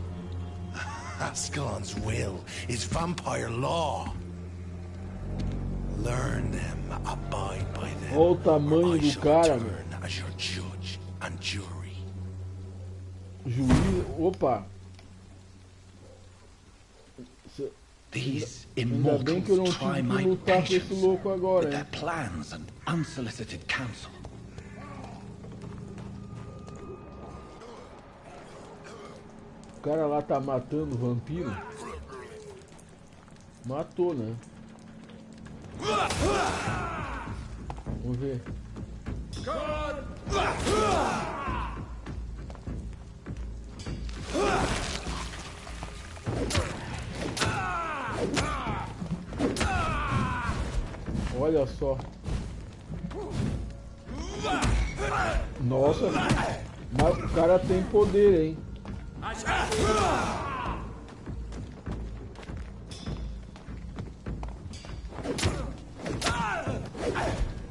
Ascalon's will is vampire law. Learn them, abide by them. Olha o tamanho I do shall cara, return as your judge and jury. Juiz. Opa. These Ainda bem que eu não immortals try tive que my lutar com esse patience louco agora, with their hein? plans and unsolicited counsel. O cara lá tá matando o vampiro. Matou, né? Vamos ver. Olha só. Nossa. Mas o cara tem poder, hein?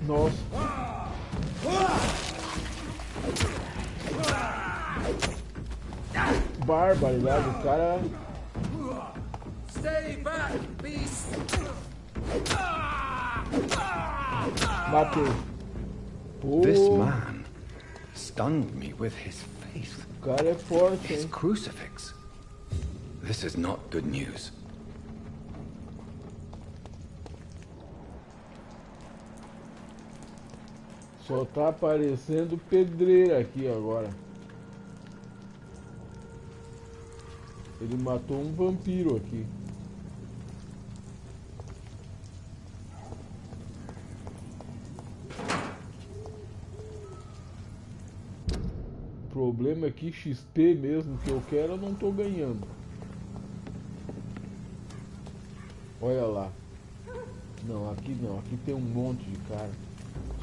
Nossa. Barbaridade, o cara. Stay back, beast! Bateu. This Pô, man stunned me with his faith. o cara é forte, His hein? crucifix. This is not good news. Só tá aparecendo pedreira aqui agora. Ele matou um vampiro aqui. O problema é que XP mesmo que eu quero eu não tô ganhando. Olha lá. Não, aqui não. Aqui tem um monte de cara.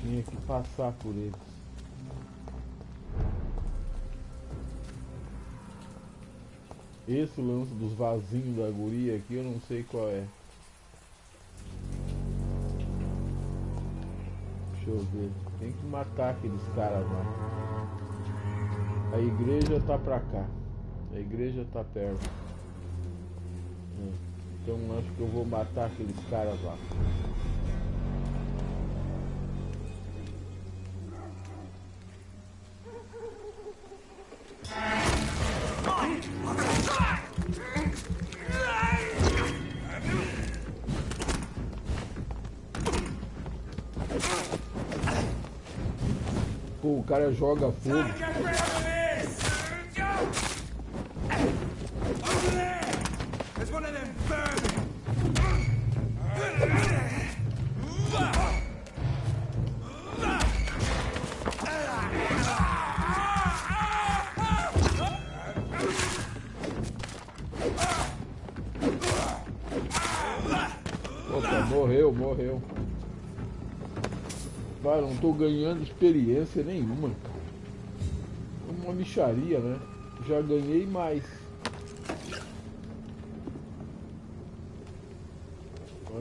Tinha que passar por eles. Esse lance dos vasinhos da guria aqui eu não sei qual é. Deixa eu ver. Tem que matar aqueles caras lá. A igreja tá pra cá. A igreja tá perto. Então acho que eu vou matar aqueles caras lá. Pô, o cara joga fogo. Opa, morreu. Vai, não tô ganhando experiência nenhuma. É uma mixaria, né? Já ganhei mais.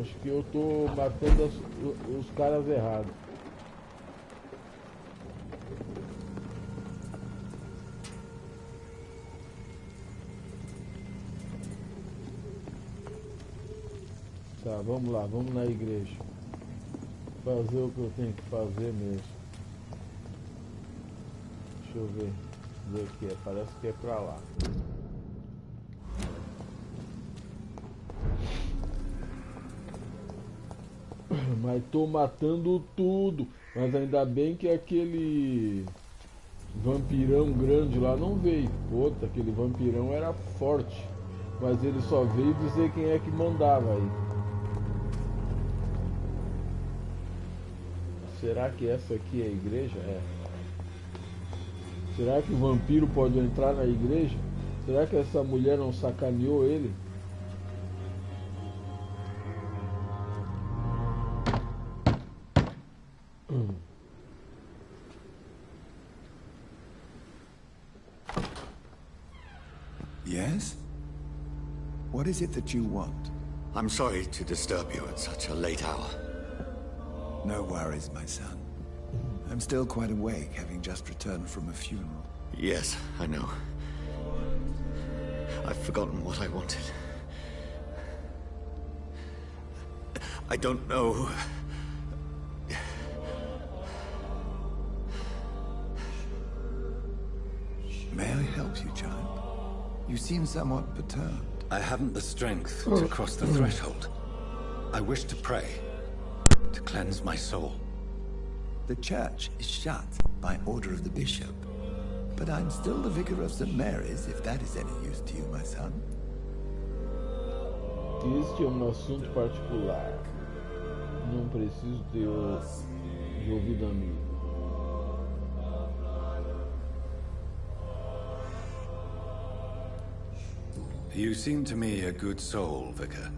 Acho que eu tô matando os caras errados. Tá, vamos lá, vamos na igreja. Fazer o que eu tenho que fazer mesmo. Deixa eu ver. Ver o que é. Parece que é pra lá. Mas tô matando tudo. Mas ainda bem que aquele vampirão grande lá não veio. Puta, aquele vampirão era forte. Mas ele só veio dizer quem é que mandava aí. Será que essa aqui é a igreja? É. Será que o vampiro pode entrar na igreja? Será que essa mulher não sacaneou ele? Yes? What is it that you want? I'm sorry to disturb you at such a late hour. No worries, my son. I'm still quite awake, having just returned from a funeral. Yes, I know. I've forgotten what I wanted. I don't know. May I help you, child? You seem somewhat perturbed. I haven't the strength to cross the threshold. I wish to pray, to cleanse my soul. The church is shut by order of the bishop. But I'm still the vicar of St. Mary's, if that is any use to you, my son. Este é assunto particular. Não preciso de ouvido amigo. You seem to me a good soul, Vicar.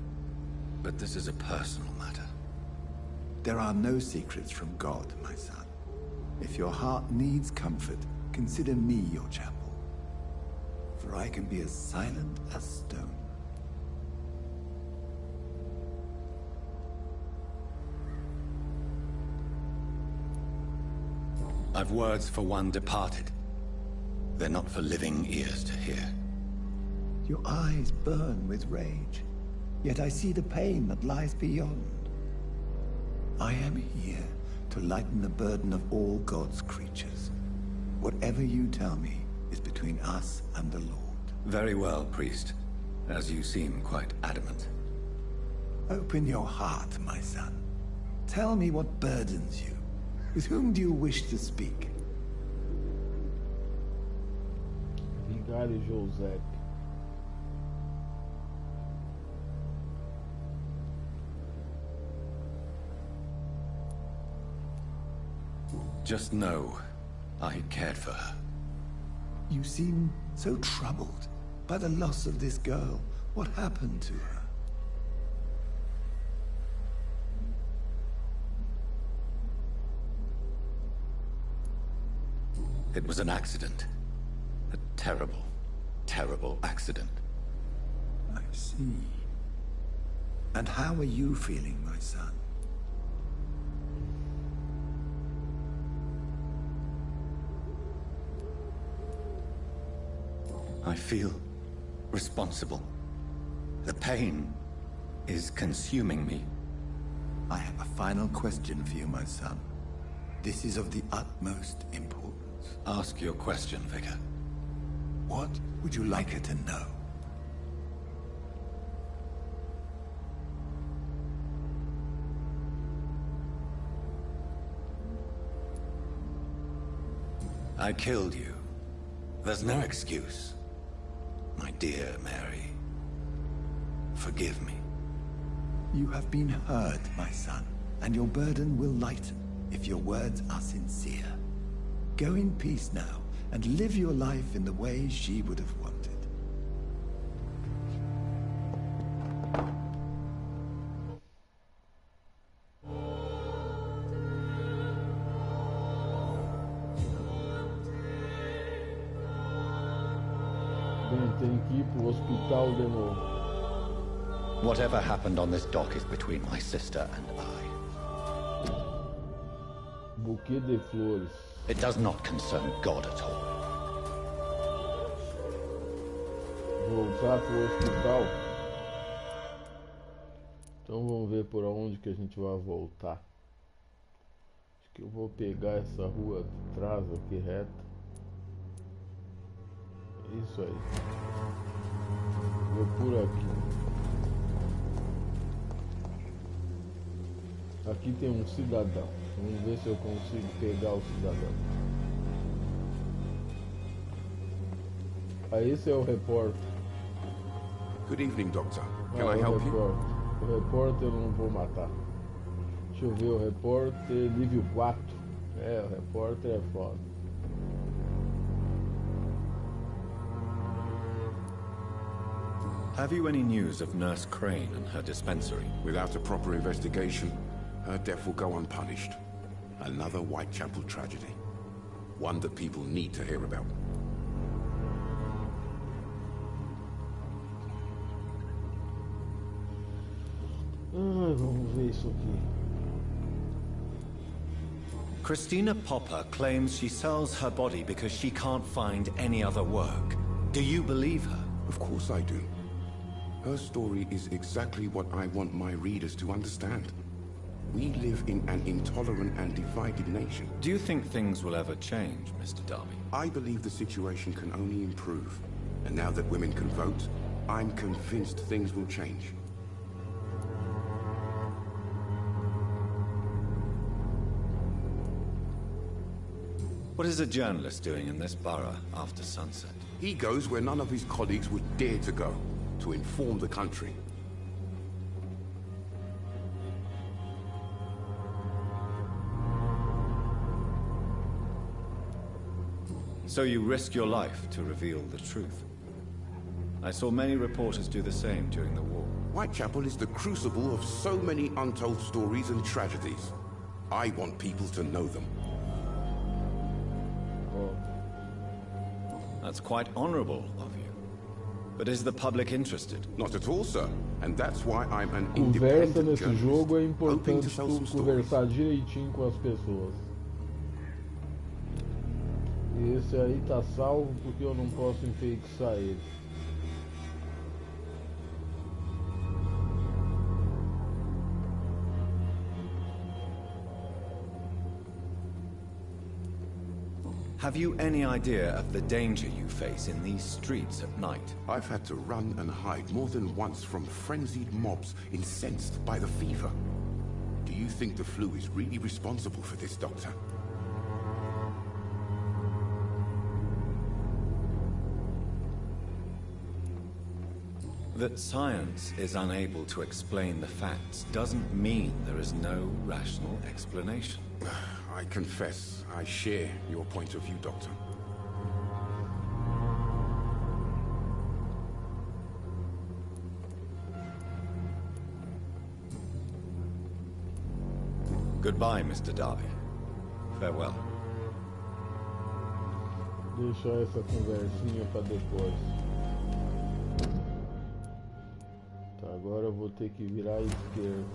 But this is a personal matter. There are no secrets from God, my son. If your heart needs comfort, consider me your chapel. For I can be as silent as stone. I've words for one departed. They're not for living ears to hear. Your eyes burn with rage, yet I see the pain that lies beyond. I am here to lighten the burden of all God's creatures. Whatever you tell me is between us and the Lord. Very well, priest, as you seem quite adamant. Open your heart, my son. Tell me what burdens you. With whom do you wish to speak? Vigário José. Just know, I cared for her. You seem so troubled by the loss of this girl. What happened to her? It was an accident. A terrible, terrible accident. see. And how are you feeling, my son? I feel responsible. The pain is consuming me. I have a final question for you, my son. This is of the utmost importance. Ask your question, Vicar. What would you like her to know? I killed you. There's no excuse. My dear Mary, forgive me. You have been hurt, my son, and your burden will lighten if your words are sincere. Go in peace now, and live your life in the way she would have wanted. Bem, tem que ir pro hospital de novo. Whatever happened on this dock is between my sister and I. Buquê de flores. It does not concern God at all. Voltar pro hospital. Então vamos ver por onde que a gente vai voltar. Acho que eu vou pegar essa rua de trás aqui reta. Isso aí. Vou por aqui. Aqui tem um cidadão. Vamos ver se eu consigo pegar o cidadão. Ah, esse é o repórter. Good evening, Doctor. Can Ah, I help you? O repórter eu não vou matar. Deixa eu ver o repórter nível 4. É, o repórter é foda. Have you any news of Nurse Crane and her dispensary? Without a proper investigation, her death will go unpunished. Another Whitechapel tragedy. One that people need to hear about. Vamos ver isso aqui. Christina Popper claims she sells her body because she can't find any other work. Do you believe her? Of course I do. Her story is exactly what I want my readers to understand. We live in an intolerant and divided nation. Do you think things will ever change, Mr. Darby? I believe the situation can only improve. And now that women can vote, I'm convinced things will change. What is a journalist doing in this borough after sunset? He goes where none of his colleagues would dare to go, to inform the country. So you risk your life to reveal the truth. I saw many reporters do the same during the war. Whitechapel is the crucible of so many untold stories and tragedies. I want people to know them. That's quite honorable of you. But is the public interested? Not at all, sir. And that's why I'm an Conversa independent nesse journalist, jogo é hoping importante to sell tu some stories. conversar direitinho com as pessoas. Esse aí tá salvo porque eu não posso enfeitiçar ele. Have you any idea of the danger you face in these streets at night? I've had to run and hide more than once from frenzied mobs incensed by the fever. Do you think the flu is really responsible for this, Doctor? That science is unable to explain the facts doesn't mean there is no rational explanation. I confess, I share your point of view, Doctor. Goodbye, Mr. Darby. Farewell. Deixar essa conversinha pra depois. Agora eu vou ter que virar à esquerda.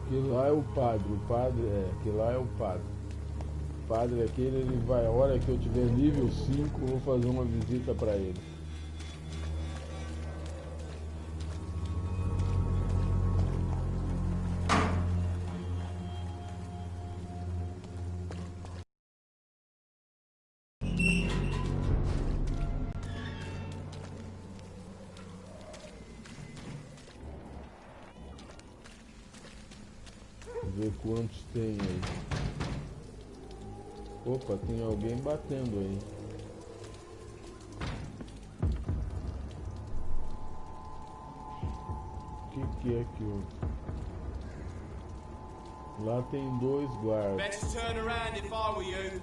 Aquele lá é o padre, aquele lá é o padre. O padre aquele, ele vai, a hora que eu tiver nível 5, eu vou fazer uma visita para ele. Ver quantos tem aí. Opa, tem alguém batendo aí. O que é aquilo? Lá tem 2 guardas. Better turn around if I were you.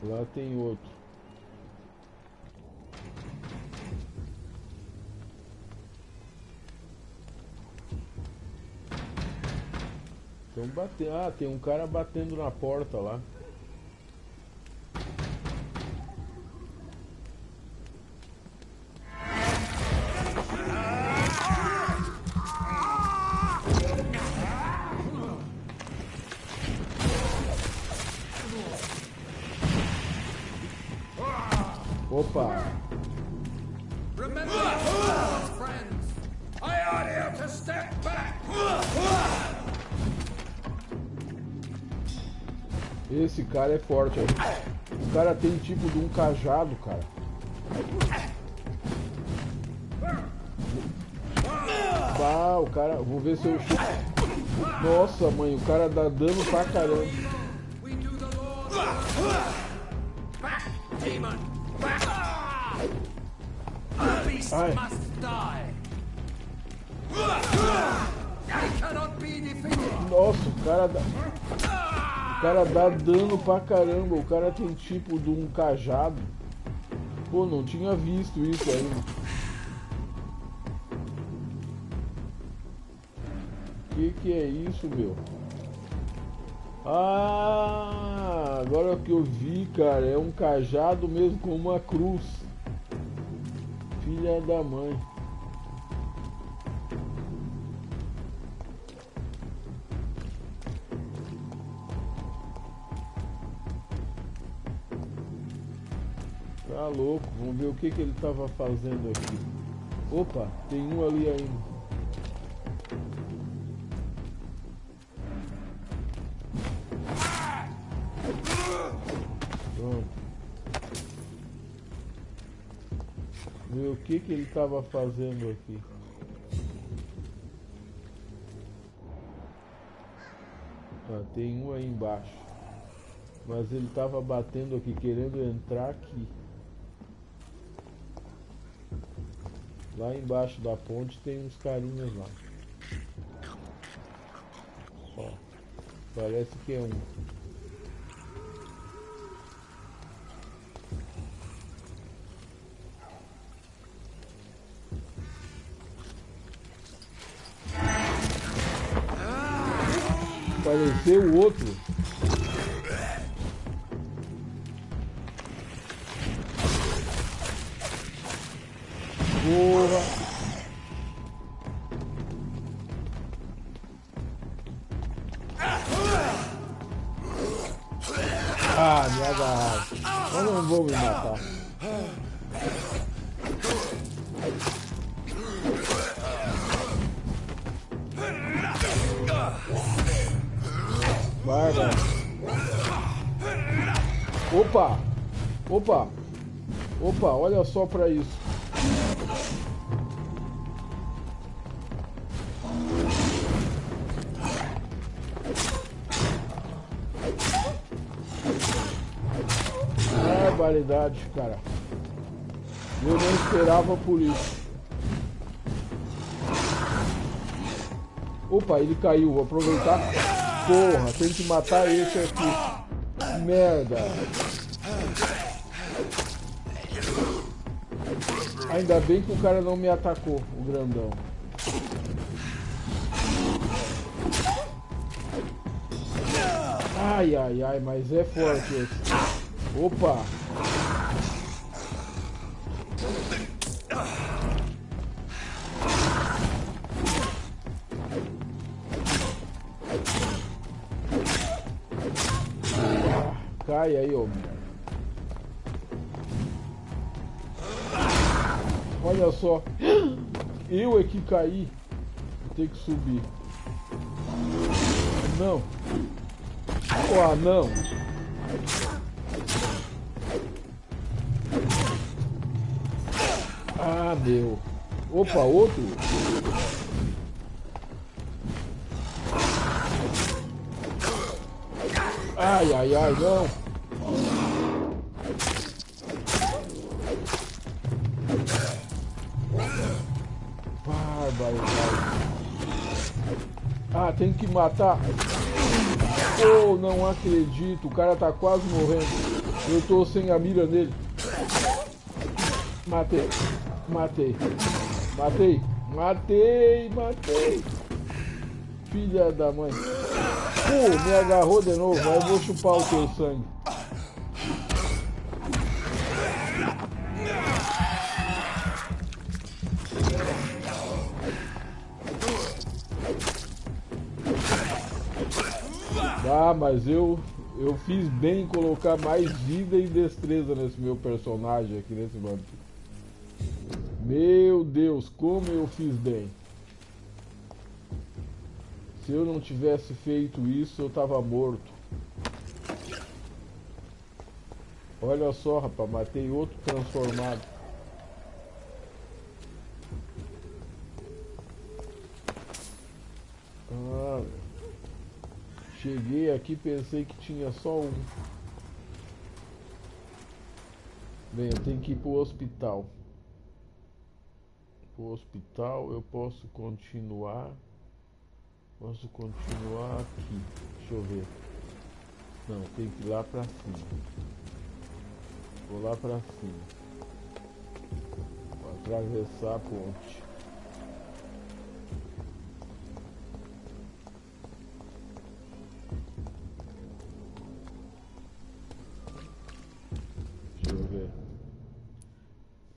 Lá tem outro. Estão batendo. Ah, tem um cara batendo na porta lá. Opa! Remember, friends, I ought you to step back. Esse cara é forte aí. O cara tem tipo de um cajado, cara. Ah, o cara. Vou ver se eu chuto. Nossa, mãe, o cara dá dano pra caramba. Ai. Nossa, o cara dá dano pra caramba. O cara tem tipo de um cajado. Pô, não tinha visto isso ainda. Que é isso, meu? Ah, agora que eu vi, cara, é um cajado mesmo com uma cruz. Filha da mãe. Tá louco, vamos ver o que ele tava fazendo aqui. Opa, tem um ali ainda. Pronto. Ver o que ele estava fazendo aqui. Ah, tem um aí embaixo. Mas ele estava batendo aqui, querendo entrar aqui. Lá embaixo da ponte tem uns carinhas lá. Ó, parece que é um. Apareceu o outro. Porra. Ah, me agarraram. Eu não vou me matar. Bárbara. Opa! Opa! Opa, olha só pra isso. Barbaridade, cara. Eu não esperava por isso. Opa, ele caiu. Vou aproveitar. Porra, tem que matar esse aqui. Merda. Ainda bem que o cara não me atacou, o grandão. Ai, ai, ai, mas é forte esse. Opa! Cai aí, ó. Olha só. Eu é que caí. Vou ter que subir. Não. Oh, não. Ah, meu. Opa, outro. Ai, ai, ai, não. Barbaridade. Ah, tem que matar. Oh, não acredito. O cara tá quase morrendo. Eu tô sem a mira nele. Matei. Matei. Matei. Matei. Matei. Filha da mãe. Pô, me agarrou de novo. Aí eu vou chupar o teu sangue. Ah, mas eu fiz bem em colocar mais vida e destreza nesse meu personagem aqui, nesse vampiro. Meu Deus, como eu fiz bem. Se eu não tivesse feito isso, eu tava morto. Olha só, rapaz, matei outro transformado. Ah, cheguei aqui, pensei que tinha só um. Bem, eu tenho que ir pro hospital. Pro hospital eu posso continuar. Posso continuar aqui. Deixa eu ver. Não, tem que ir lá pra cima. Vou lá pra cima. Vou atravessar a ponte. Deixa eu ver.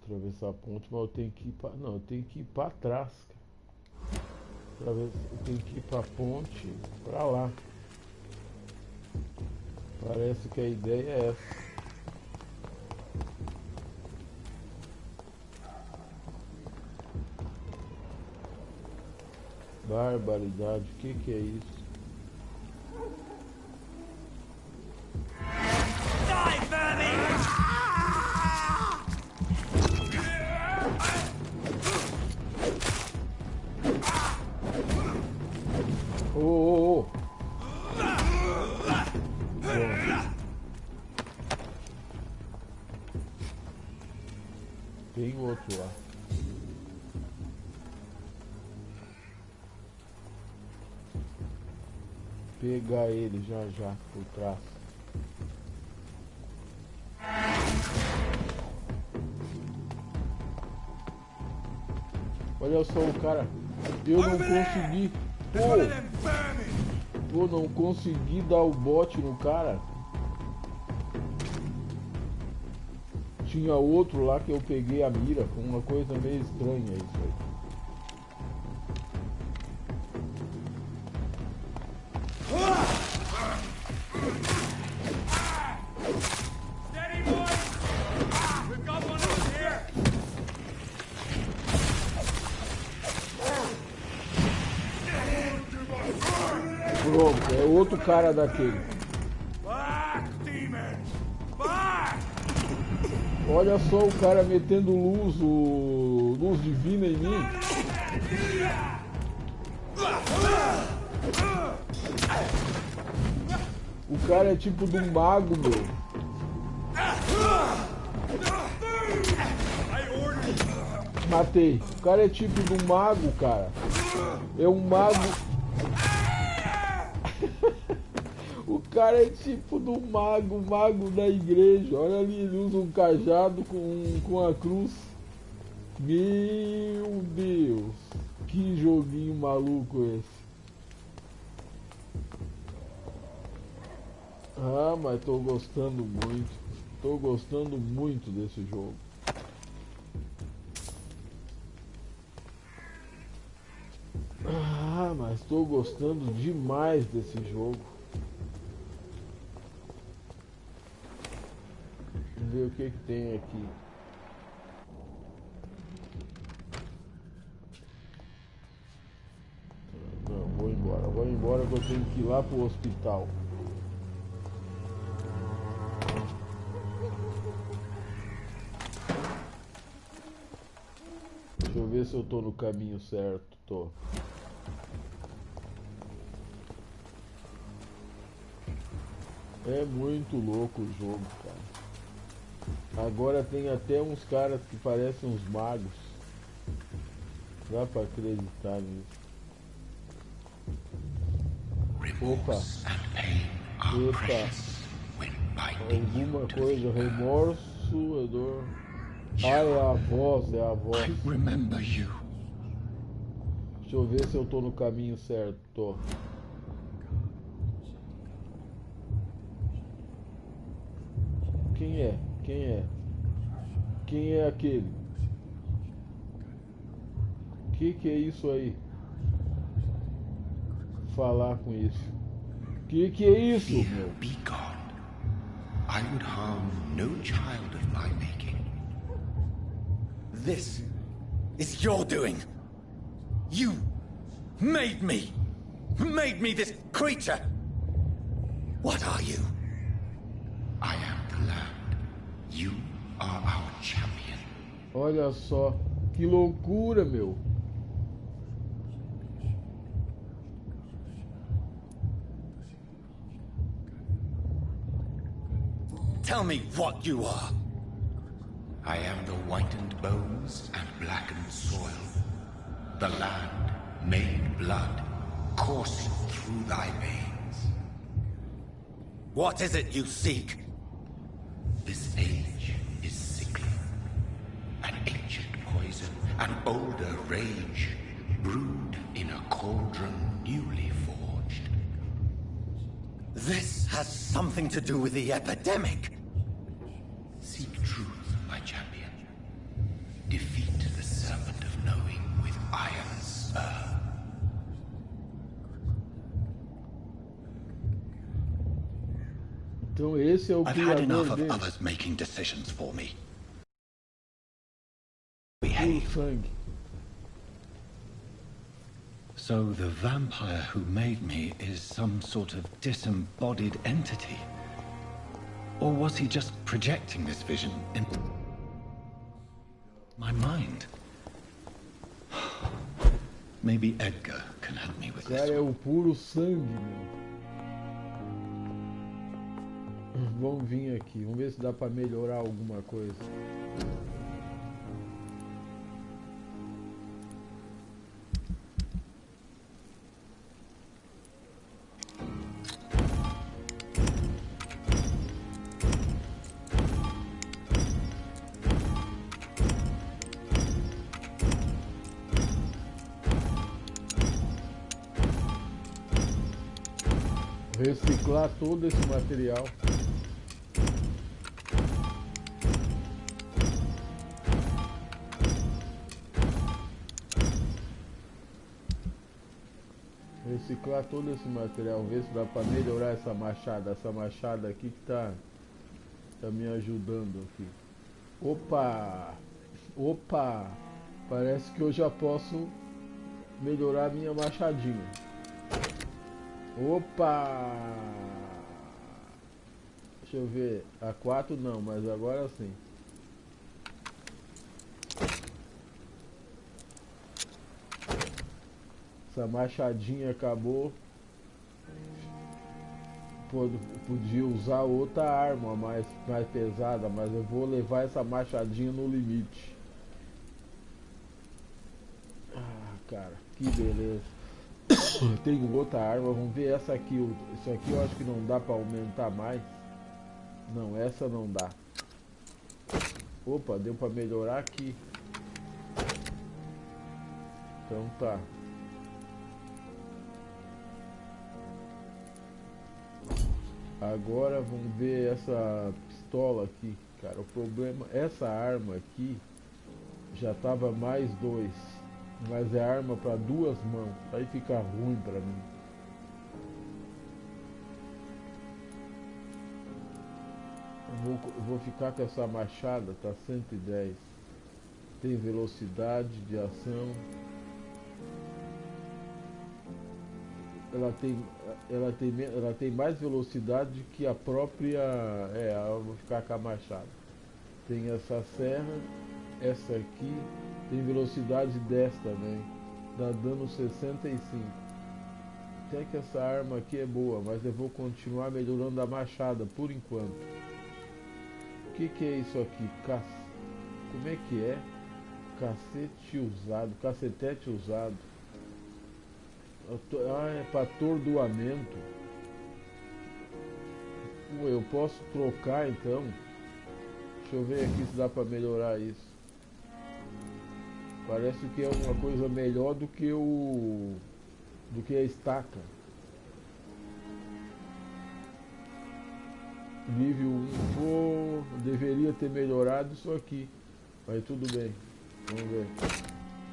Atravessar a ponte, mas eu tenho que ir pra... Não, eu tenho que ir pra trás, cara. Eu tenho que ir pra ponte, pra lá. Parece que a ideia é essa. Barbaridade, o que é isso? Oh, oh, oh. Tem outro lá. Pegar ele já por trás. Olha só o cara. Eu não consegui. Pô, não consegui dar o bote no cara. Tinha outro lá que eu peguei a mira. Foi uma coisa meio estranha isso aí. Pronto, é outro cara daquele. Olha só o cara metendo luz divina em mim. O cara é tipo de um mago, meu. Matei. O cara é tipo de um mago, cara. É um mago. O cara é tipo do mago da igreja. Olha ali, ele usa um cajado com a cruz. Meu Deus, que joguinho maluco esse. Ah, mas tô gostando muito. Tô gostando muito desse jogo. Ah, mas tô gostando demais desse jogo. Vamos ver o que tem aqui. Não, vou embora que eu tenho que ir lá pro hospital. Deixa eu ver se eu tô no caminho certo. Tô. É muito louco o jogo, cara. Agora tem até uns caras que parecem uns magos. Dá pra acreditar nisso. Opa. Eita. Alguma coisa. Remorso, dor. Ah, é a voz, é a voz. Deixa eu ver se eu tô no caminho certo. Tô. Quem é? Quem é? Quem é aquele? Que é isso aí? Falar com isso. Que é isso, meu? Be gone. I would harm no child of my making. This is your doing. You made me this creature. What are you? I am the land. You are our champion. Olha só, que loucura, meu. Tell me what you are. I am the whitened bones and blackened soil. The land made blood coursing through thy veins. What is it you seek? This age is sickly. An ancient poison, an older rage, brewed in a cauldron newly forged. This has something to do with the epidemic. Seek truth, my champion. Defeat the serpent of knowing with iron spur. Então esse é o I've had enough criador of dele. others making decisions for me. Puro sangue. So the vampire who made me is some sort of disembodied entity? Or was he just projecting this vision in my mind? Maybe Edgar can help me with this. Cara, é o puro sangue, meu. Vamos vir aqui, vamos ver se dá pra melhorar alguma coisa. Reciclar todo esse material. Reciclar todo esse material, ver se dá pra melhorar essa machada. Essa machada aqui que tá me ajudando aqui. Opa! Opa! Parece que eu já posso melhorar a minha machadinha. Opa! Deixa eu ver. A 4 não, mas agora sim. Essa machadinha acabou. Podia usar outra arma mais pesada, mas eu vou levar essa machadinha no limite. Ah, cara, que beleza. Tenho outra arma, vamos ver essa aqui. Isso aqui eu acho que não dá pra aumentar mais. Não, essa não dá. Opa, deu pra melhorar aqui. Então tá. Agora vamos ver essa pistola aqui, cara. O problema, essa arma aqui já tava mais 2, mas é arma para 2 mãos, aí fica ruim para mim. Eu vou ficar com essa machada, tá 110. Tem velocidade de ação. Ela tem mais velocidade que a própria. Eu vou ficar com a machada. Tem essa serra, essa aqui tem velocidade 10 também, dá dano 65. Até que essa arma aqui é boa, mas eu vou continuar melhorando a machada por enquanto. O que é isso aqui? Como é que é? Cacetete usado. É para atordoamento. Eu posso trocar então. Deixa eu ver aqui se dá para melhorar isso. Parece que é uma coisa melhor do que a estaca. Nível 1. Deveria ter melhorado isso aqui. Mas tudo bem. Vamos ver.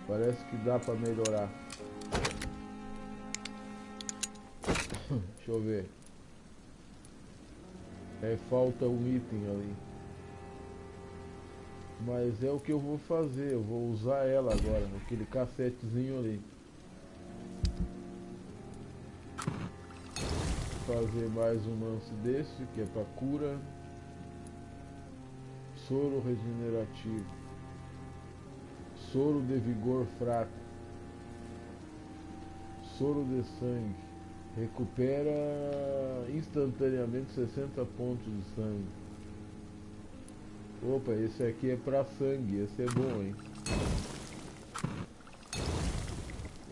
Parece que dá para melhorar. Deixa eu ver. Falta um item ali. Mas é o que eu vou fazer. Eu vou usar ela agora. Aquele cacetezinho ali. Fazer mais um lance desse, que é para cura. Soro regenerativo. Soro de vigor fraco. Soro de sangue. Recupera instantaneamente 60 pontos de sangue. Opa, esse aqui é pra sangue. Esse é bom, hein?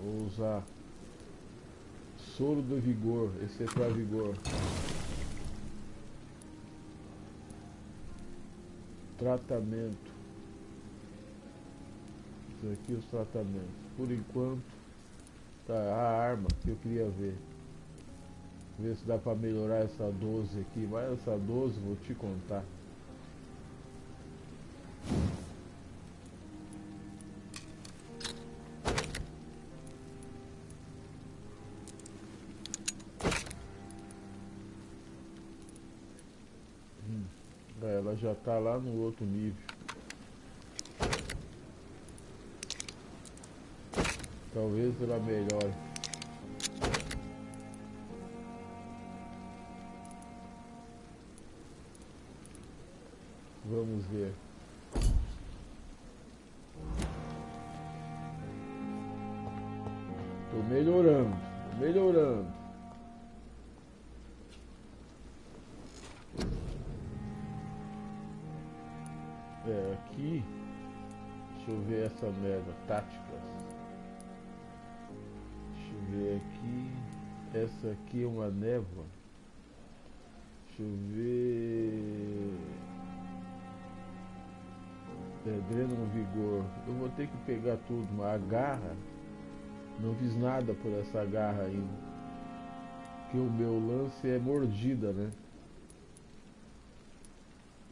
Vou usar. Soro de vigor. Esse é pra vigor. Tratamento. Esse aqui é os tratamentos. Por enquanto. Tá, a arma que eu queria ver. Ver se dá pra melhorar essa 12 aqui. Mas essa 12 vou te contar. Ela já tá lá no outro nível. Talvez ela melhore. Vamos ver. Tô melhorando, melhorando. Aqui, deixa eu ver essa merda, táticas. Deixa eu ver aqui. Essa aqui é uma névoa. Deixa eu ver. Drena um vigor. Eu vou ter que pegar tudo, mas a garra, não fiz nada por essa garra ainda. Porque o meu lance é mordida, né?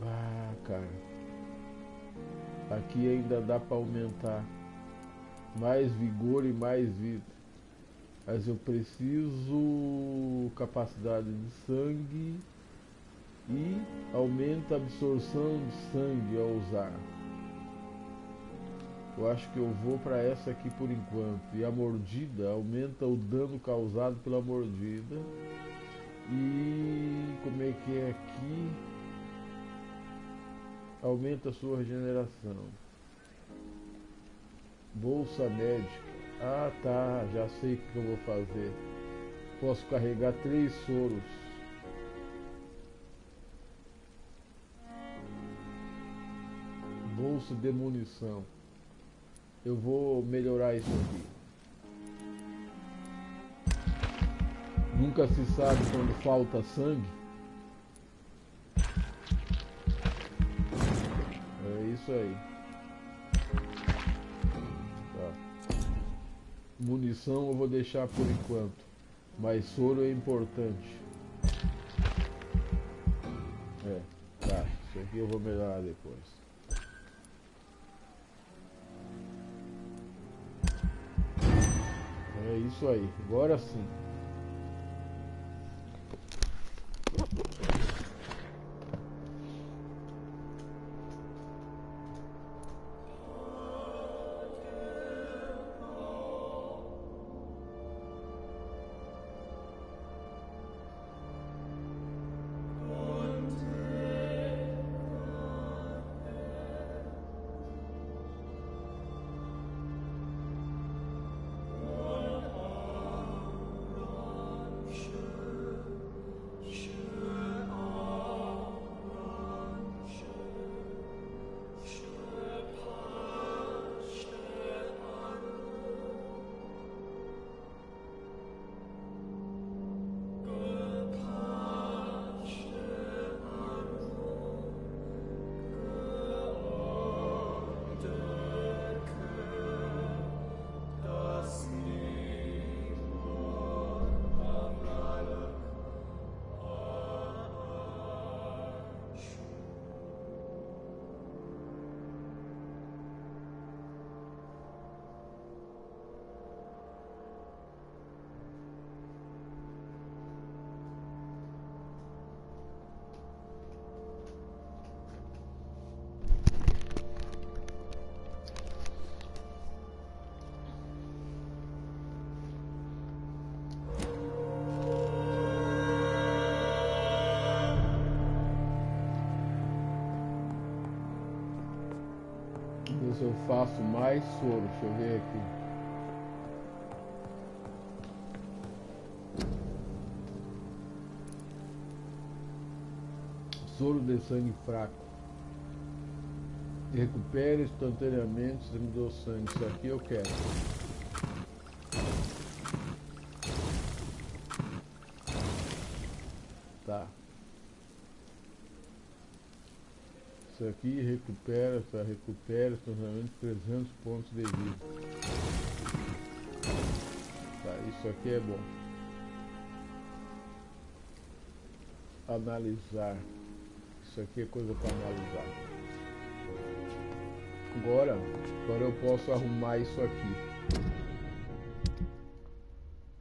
Ah, cara. Aqui ainda dá para aumentar mais vigor e mais vida. Mas eu preciso capacidade de sangue e aumenta a absorção de sangue ao usar. Eu acho que eu vou para essa aqui por enquanto. E a mordida aumenta o dano causado pela mordida. E como é que é aqui? Aumenta a sua regeneração. Bolsa médica. Ah, tá, já sei o que eu vou fazer. Posso carregar 3 soros. Bolsa de munição. Eu vou melhorar isso aqui. Nunca se sabe quando falta sangue. É isso aí. Tá. Munição eu vou deixar por enquanto. Mas soro é importante. Tá, isso aqui eu vou melhorar depois. É isso aí, agora sim. Ver se eu faço mais soro. Deixa eu ver aqui. Soro de sangue fraco. Recupera instantaneamente se me deu sangue. Isso aqui eu quero. Tá. Isso aqui recupera instantaneamente 300 pontos de vida. Tá, isso aqui é bom. Analisar. Isso aqui é coisa para analisar. Agora eu posso arrumar isso aqui.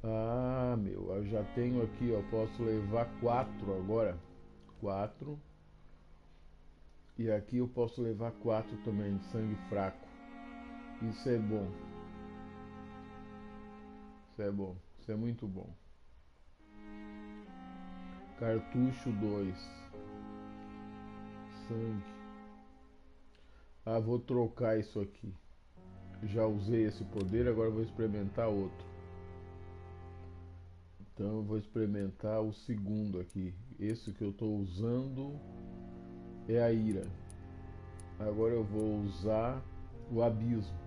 Ah, meu, eu já tenho aqui, ó, posso levar 4 agora. 4. E aqui eu posso levar 4 também de sangue fraco. Isso é bom. Isso é bom. Isso é muito bom. Cartucho 2. Sangue. Ah, vou trocar isso aqui. Já usei esse poder, agora vou experimentar outro. Então eu vou experimentar o segundo aqui. Esse que eu estou usando é a ira. Agora eu vou usar o abismo.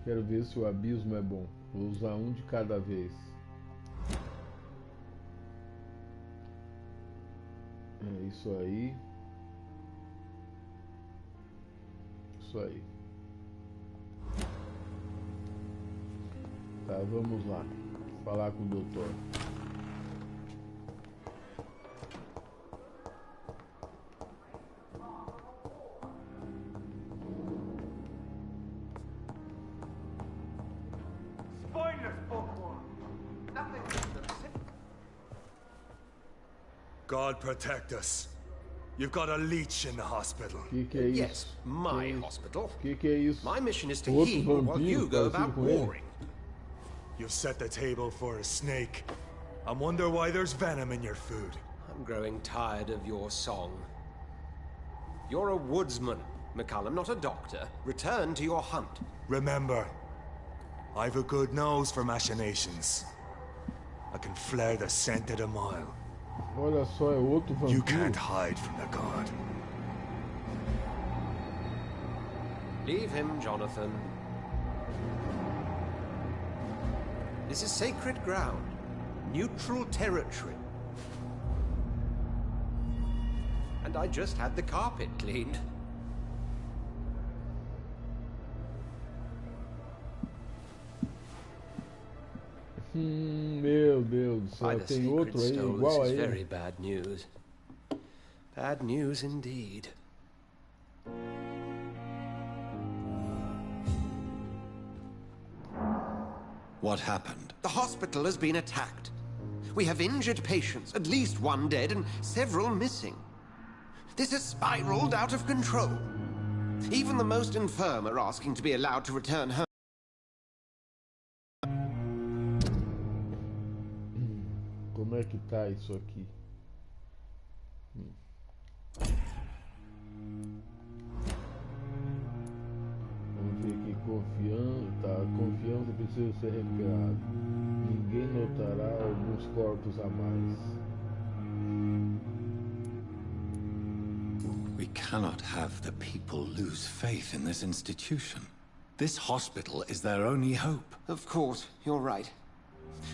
Quero ver se o abismo é bom. Vou usar um de cada vez. É isso aí. Isso aí. Tá, vamos lá. Falar com o doutor. God protect us. You've got a leech in the hospital. Que é isso? Yes, my hospital. Que é isso? My mission is to Outro heal while vampiro you go parecido about com ele. warring. You've set the table for a snake. I wonder why there's venom in your food. I'm growing tired of your song. You're a woodsman, McCallum, not a doctor. Return to your hunt. Remember, I've a good nose for machinations. I can flare the scent at a mile. Olha só, é outro You vampiro. can't hide from the god. Leave him, Jonathan. This is sacred ground. Neutral territory. And I just had the carpet cleaned. Meu Deus do By céu, the tem sacred outro aí stone, igual a this is ele. very bad news. Bad news indeed. What happened? The hospital has been attacked. We have injured patients, at least one dead and several missing. This has spiraled out of control. Even the most infirm are asking to be allowed to return home. Como é que tá isso aqui? Vamos ver aqui, confiança precisa ser recuperada. Ninguém notará alguns corpos a mais. We cannot have the people lose faith in this institution. This hospital is their only hope. Of course, you're right.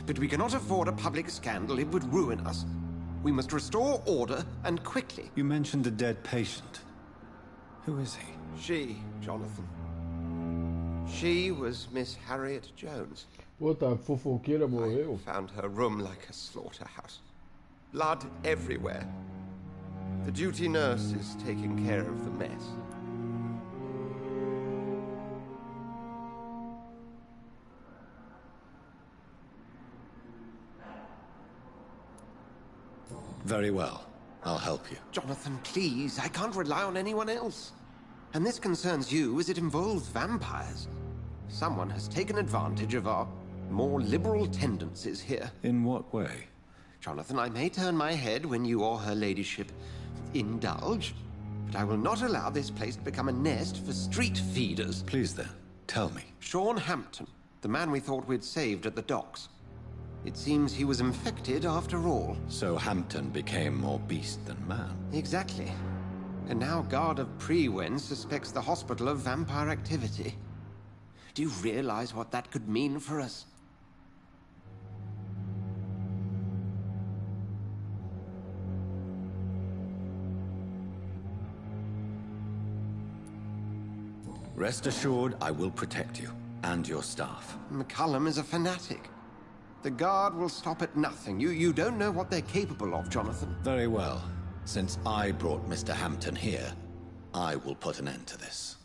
But we cannot afford a public scandal. It would ruin us. We must restore order, and quickly. You mentioned a dead patient. Who is he? She, Jonathan. She was Miss Harriet Jones. Pô, tá, fofoqueira morreu? I found her room like a slaughterhouse. Blood everywhere. The duty nurse is taking care of the mess. Very well. I'll help you. Jonathan, please. I can't rely on anyone else. And this concerns you as it involves vampires. Someone has taken advantage of our more liberal tendencies here. In what way? Jonathan, I may turn my head when you or her ladyship indulge, but I will not allow this place to become a nest for street feeders. Please then, tell me. Sean Hampton, the man we thought we'd saved at the docks. It seems he was infected after all. So Hampton became more beast than man. Exactly. And now Guard of Prewen suspects the hospital of vampire activity. Do you realize what that could mean for us? Rest assured, I will protect you and your staff. McCullum is a fanatic. The Guard will stop at nothing. You don't know what they're capable of, Jonathan. Very well. Since I brought Mr. Hampton here, I will put an end to this.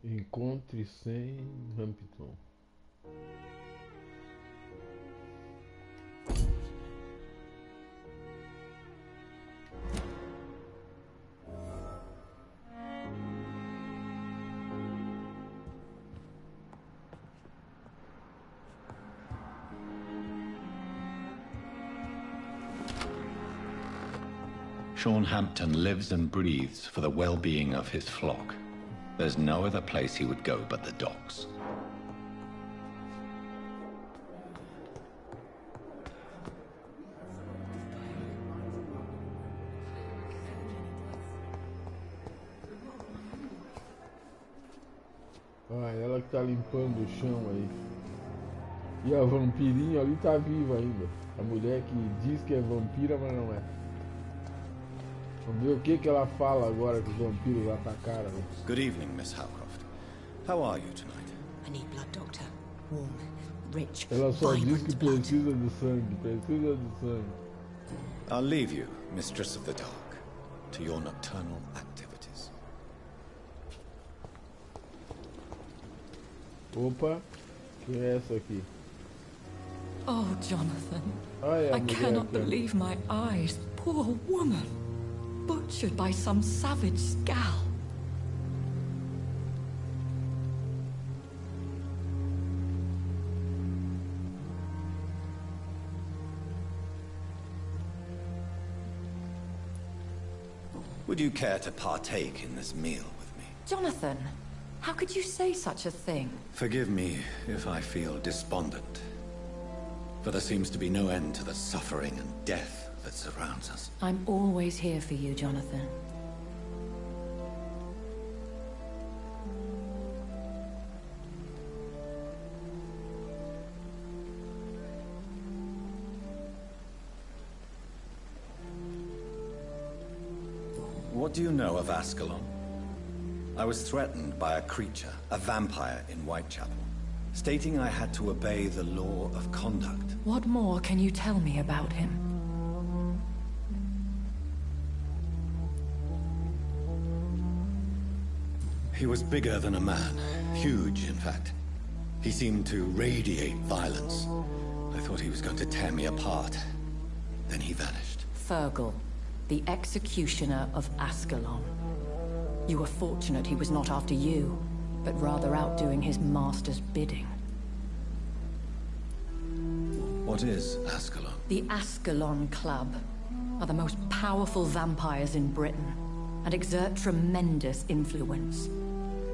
Encontre sem Hampton. Sean Hampton lives and breathes for the well-being of his flock. There's no other place he would go but the docks. Ah, ela que tá limpando o chão aí. E a vampirinha ali tá viva ainda. A mulher que diz que é vampira, mas não é. Vamos ver o que ela fala agora que os vampiros atacaram. Good evening, Miss Howcroft. How are you tonight? I need blood, Doctor. Warm, rich, Ela só diz que vibrant blood. precisa de sangue, precisa de sangue. I'll leave you, Mistress of the Dark, to your nocturnal activities. Opa, quem é essa aqui? Oh, Jonathan. Ai, a I mulher cannot aqui. believe my eyes. Poor woman. Butchered by some savage scowl. Would you care to partake in this meal with me? Jonathan, how could you say such a thing? Forgive me if I feel despondent, for there seems to be no end to the suffering and death that surrounds us. I'm always here for you, Jonathan. What do you know of Ascalon? I was threatened by a creature, a vampire in Whitechapel. stating I had to obey the law of conduct. What more can you tell me about him? He was bigger than a man. Huge, in fact. He seemed to radiate violence. I thought he was going to tear me apart. Then he vanished. Fergal, the executioner of Ascalon. You were fortunate he was not after you, but rather out doing his master's bidding. What is Ascalon? The Ascalon Club are the most powerful vampires in Britain and exert tremendous influence.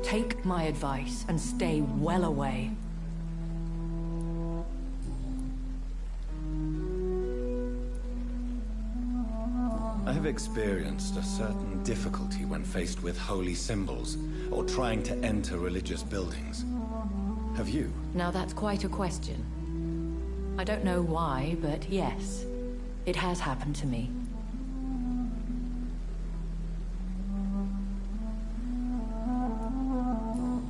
Take my advice and stay well away. I have experienced a certain difficulty when faced with holy symbols or trying to enter religious buildings. Have you? Now that's quite a question. I don't know why, but yes, it has happened to me.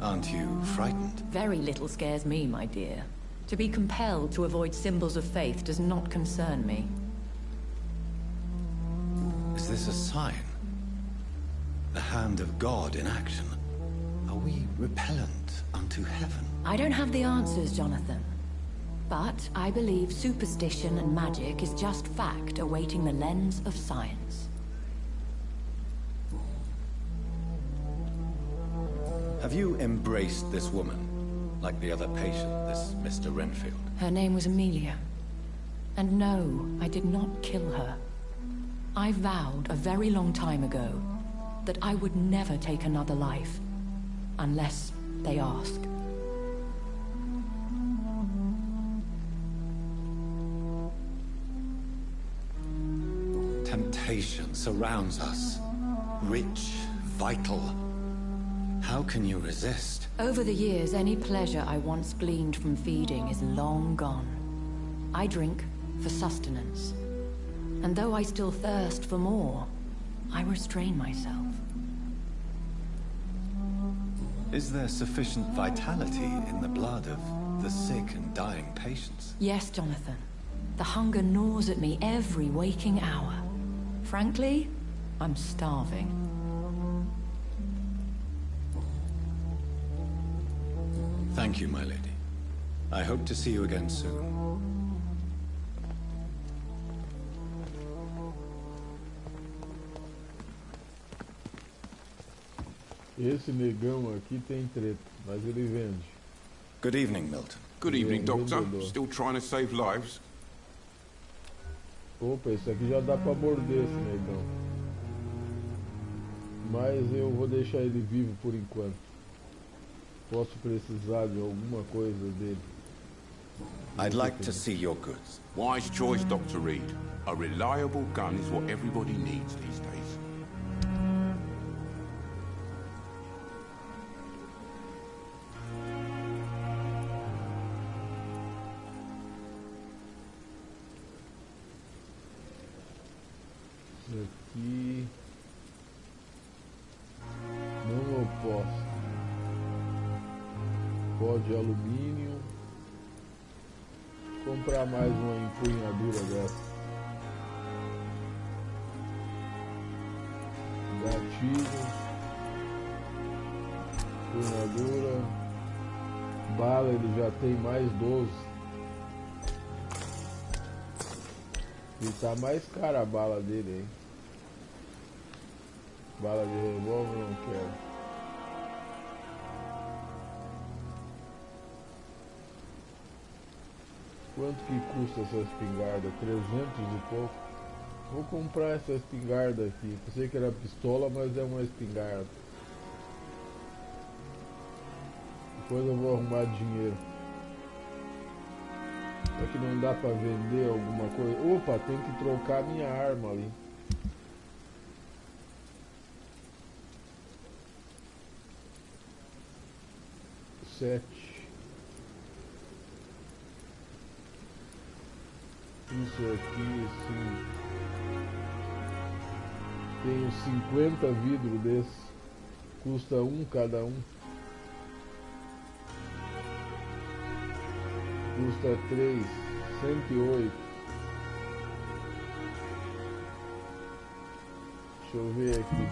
Aren't you frightened? Very little scares me, my dear. To be compelled to avoid symbols of faith does not concern me. Is this a sign? The hand of God in action? Are we repellent unto heaven? I don't have the answers, Jonathan. But I believe superstition and magic is just fact awaiting the lens of science. Have you embraced this woman? Like the other patient, this Mr. Renfield? Her name was Amelia. And no, I did not kill her. I vowed a very long time ago that I would never take another life, unless they ask. Temptation surrounds us. Rich, vital. How can you resist? Over the years, any pleasure I once gleaned from feeding is long gone. I drink for sustenance. And though I still thirst for more, I restrain myself. Is there sufficient vitality in the blood of the sick and dying patients? Yes, Jonathan. The hunger gnaws at me every waking hour. Frankly, I'm starving. Thank you, my lady. I hope to see you again soon. Esse negão aqui tem treta, mas ele vende. Good evening, Milton. Good evening, Doctor. Still trying to save lives? Opa, isso aqui já dá pra morder esse negão. Mas eu vou deixar ele vivo por enquanto. Posso precisar de alguma coisa dele. I'd like to see your goods. Wise choice, Dr. Reed. A reliable gun is what everybody needs these days. Isso aqui não oposto. Pó de alumínio. Comprar mais uma empunhadura dessa. Gatilho. Empunhadura. Bala, ele já tem mais 12. E tá mais cara a bala dele, hein? Bala de revólver não quero. Quanto que custa essa espingarda? 300 e pouco. Vou comprar essa espingarda aqui. Pensei que era pistola, mas é uma espingarda. Depois eu vou arrumar dinheiro. Será que não dá pra vender alguma coisa? Opa, tem que trocar minha arma ali. Sete. Isso aqui, sim. Tenho 50 vidros desses. Custa um cada um. Custa 3, 108. Deixa eu ver aqui.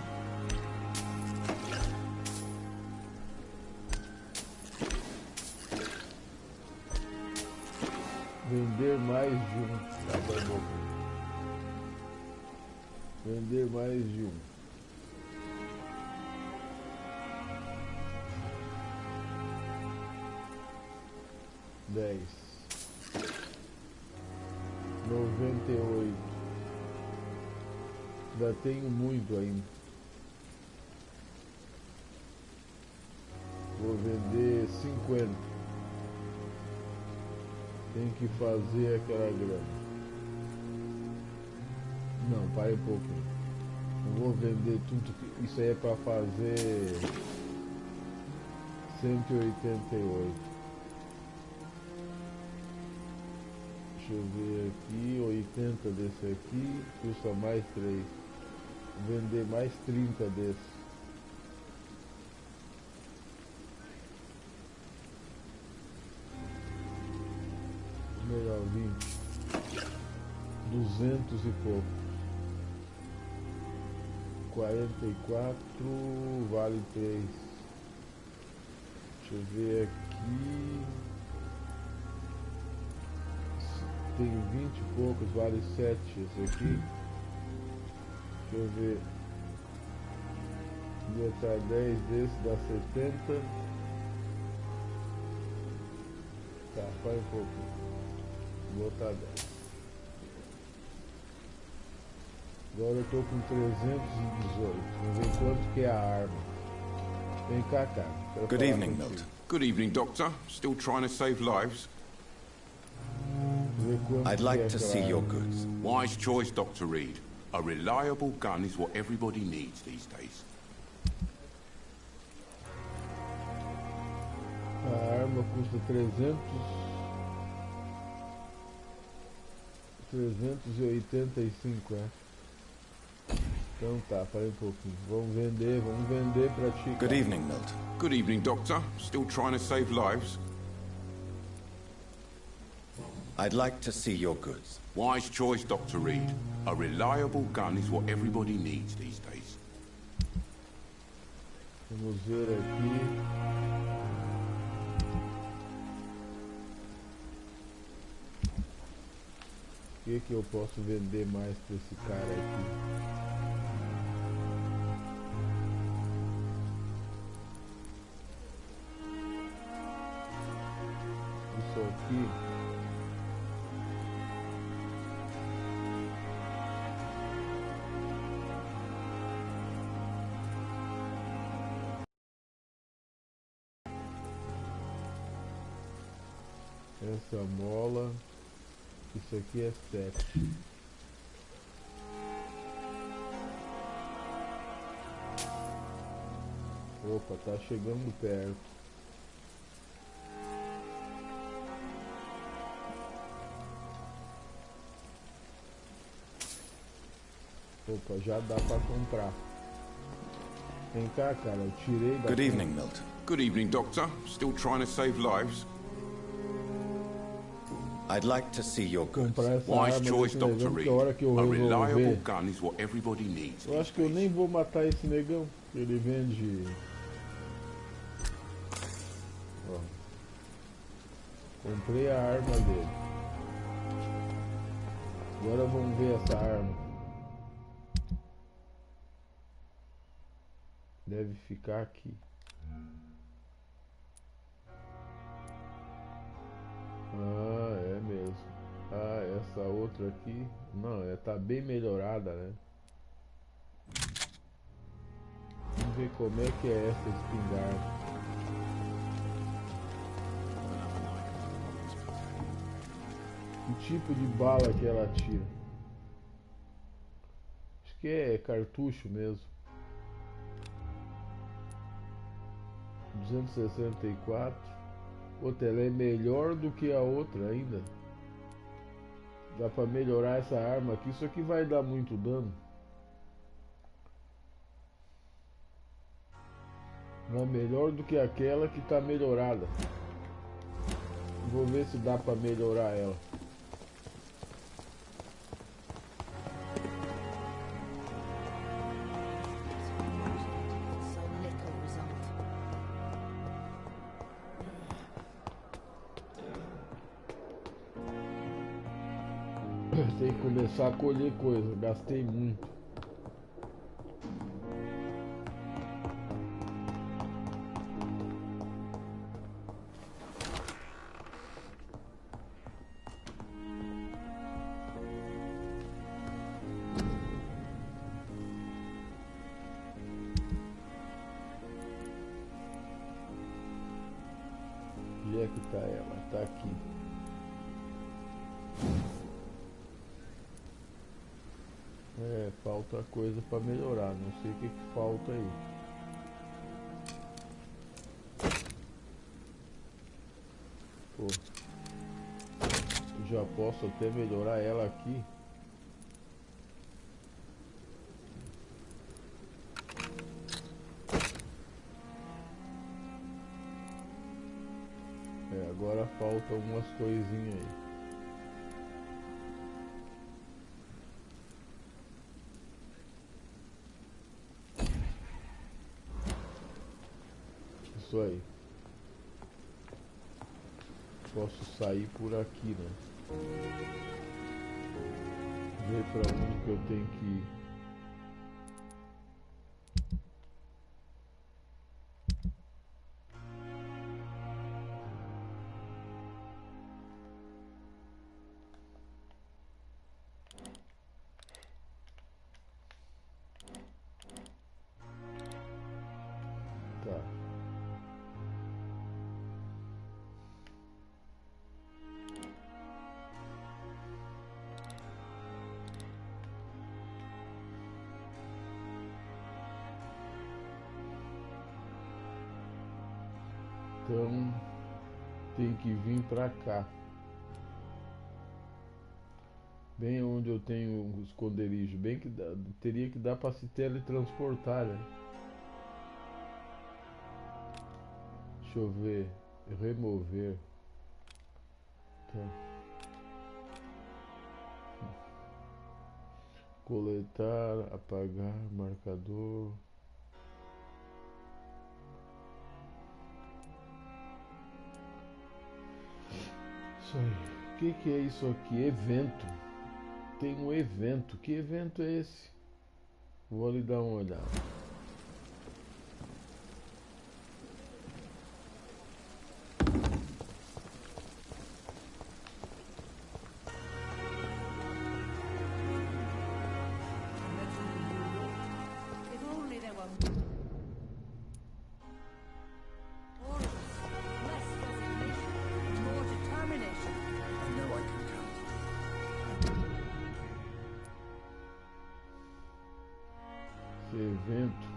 Vender mais de um. Tá bom. Vender mais de um. $10. 98. Ainda tenho muito ainda. Vou vender 50. Tem que fazer aquela grana. Não, para um pouquinho. Não vou vender tudo. Isso aí é para fazer 188. Deixa eu ver aqui, 80 desse aqui, custa mais 3. Vou vender mais 30 desses. Melhor 20. 200 e pouco. 44 vale 3. Deixa eu ver aqui. Tem 20 e poucos, vale 7 esse aqui. Deixa eu ver. Botar 10 desse dá 70. Tá, faz um pouquinho. Vou botar 10. Agora eu tô com 318. Vamos ver quanto que é a arma. Vem cá, cara. Good evening, Milt. Good evening, Doctor. Still trying to save lives? I'd like to see your goods. Wise choice, Dr. Reed. A reliable gun is what everybody needs these days. A arma custa 385, é. Então tá, parei um pouquinho. Vamos vender pra ti. Good evening, Milt. Good evening, Doctor. Still trying to save lives? I'd like to see your goods. Wise choice, Dr. Reed. A reliable gun is what everybody needs these days. Vamos ver aqui. O que eu posso vender mais pra esse cara aqui? Isso aqui. Essa mola. Isso aqui é 7. Opa, tá chegando perto. Opa, já dá pra comprar. Vem cá, cara, eu tirei da... Good evening, Milt. Good evening, Doctor. Still trying to save lives? I'd like to see your goods. Wise choice, Dr. Reed. A reliable gun is what everybody needs. Eu acho que eu nem vou matar esse negão. Ele vende... Ó. Comprei a arma dele. Agora vamos ver essa arma. Deve ficar aqui. Ah, é mesmo. Ah, essa outra aqui. Não, tá bem melhorada, né? Vamos ver como é que é essa espingarda. Que tipo de bala que ela tira? Acho que é cartucho mesmo. 264. Outra, ela é melhor do que a outra ainda. Dá pra melhorar essa arma aqui. Isso aqui vai dar muito dano. Não é melhor do que aquela que tá melhorada. Vou ver se dá pra melhorar ela. Tem que começar a colher coisa, gastei muito. Onde é que tá ela? Tá aqui. É, falta coisa pra melhorar, não sei o que falta aí. Pô, já posso até melhorar ela aqui. É, agora faltam algumas coisinhas aí. Isso aí. Posso sair por aqui, né? Ver pra onde que eu tenho que ir. Tá. Então tem que vir pra cá. Bem onde eu tenho um esconderijo. Bem que teria que dar pra se teletransportar, né? Deixa eu ver. Remover. Tá. Coletar, apagar, marcador. Isso aí. O que é isso aqui? Evento. Tem um evento. Que evento é esse? Vou ali dar uma olhada. Evento.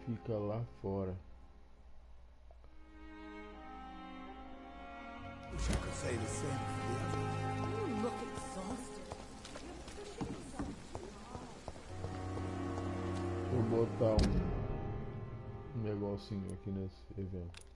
Fica lá fora. Wish I could say the same for the other. You look exhausted. Vou botar um negocinho aqui nesse evento.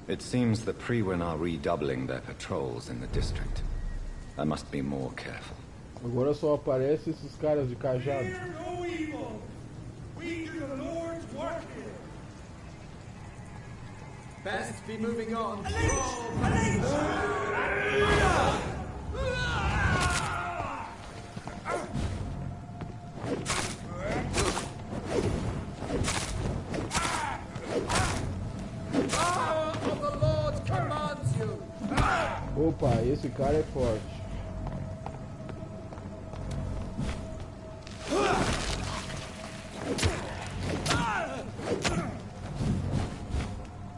It seems the Priwen are redoubling their patrols in the district. I must be more careful. Agora só aparecem esses caras de cajado. Fear no evil. We do the Lord's work here. Best be moving on. Opa, esse cara é forte.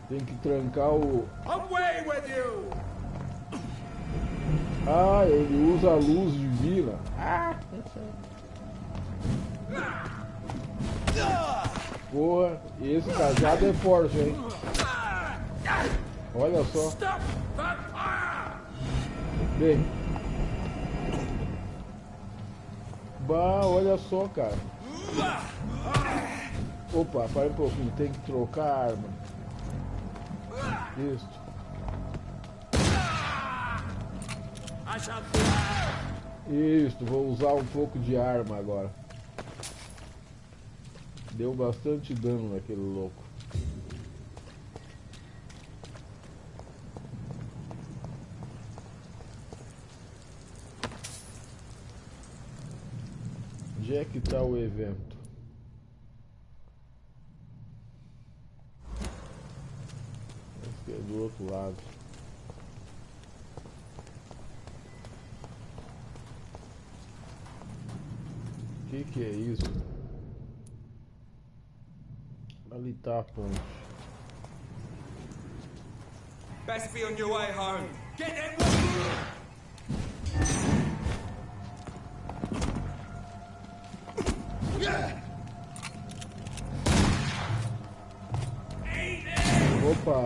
Tem que trancar o... Away with you! Ah, ele usa a luz divina. Ah! Porra, esse cajado é forte, hein? Olha só. Bem. Bah, olha só, cara. Opa, para um pouquinho, tem que trocar a arma. Isso. Isso, vou usar um pouco de arma agora. Deu bastante dano naquele louco. Onde é que tá o evento? Acho que é do outro lado. O que é isso? Ali tá a ponte. Best be on your way home. Get them. Opa!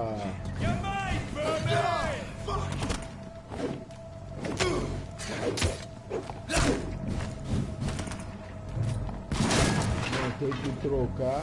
Não, tem que trocar.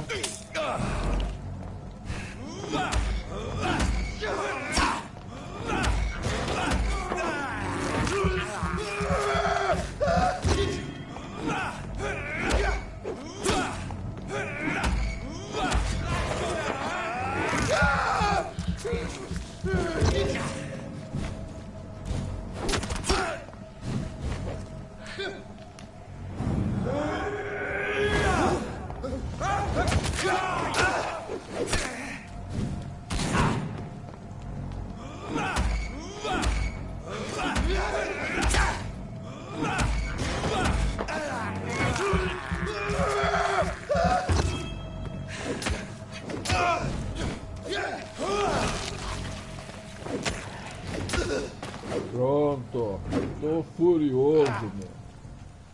Pronto, tô furioso, meu.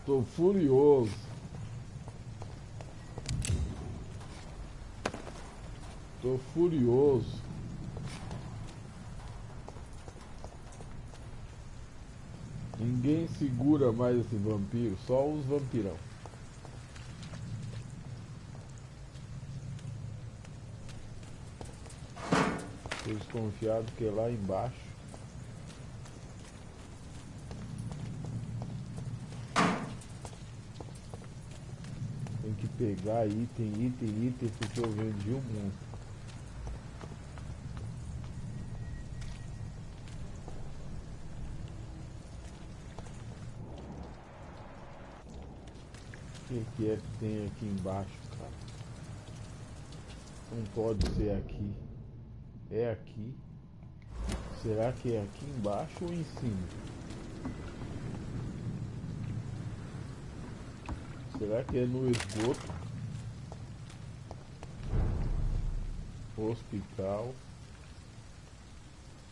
Tô furioso. Tô furioso. Ninguém segura mais esse vampiro, só os vampirão. Tô desconfiado que é lá embaixo. Tem que pegar item, porque eu vendi um monte. O que é que tem aqui embaixo, cara? Não pode ser aqui. É aqui. Será que é aqui embaixo ou em cima? Será que é no esgoto? Hospital.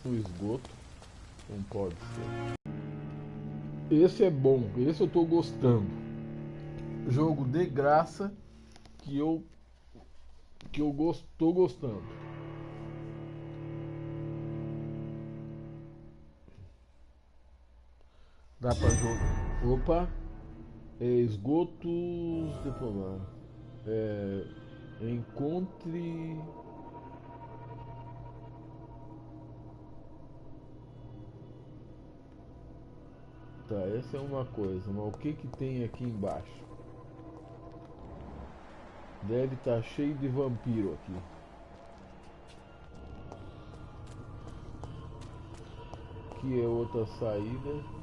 No esgoto? Não pode ser. Esse é bom. Esse eu tô gostando. Jogo de graça que eu tô gostando. Dá pra jogar. Opa! Esgotos diplomados. Encontre. Tá, essa é uma coisa, mas o que tem aqui embaixo? Deve estar cheio de vampiro aqui. Aqui é outra saída.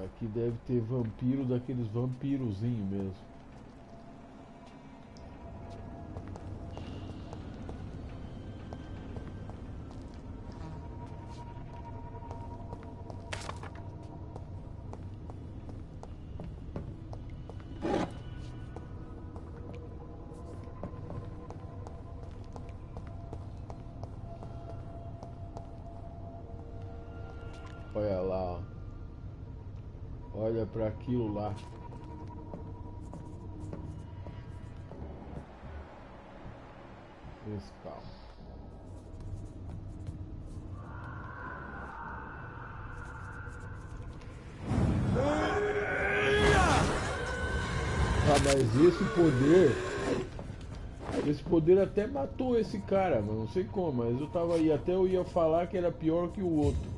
Aqui deve ter vampiro, daqueles vampirozinhos mesmo. Olha lá, ó. Olha para aquilo lá. Calma. Ah, mas esse poder até matou esse cara, mas não sei como, mas eu tava aí, até eu ia falar que era pior que o outro.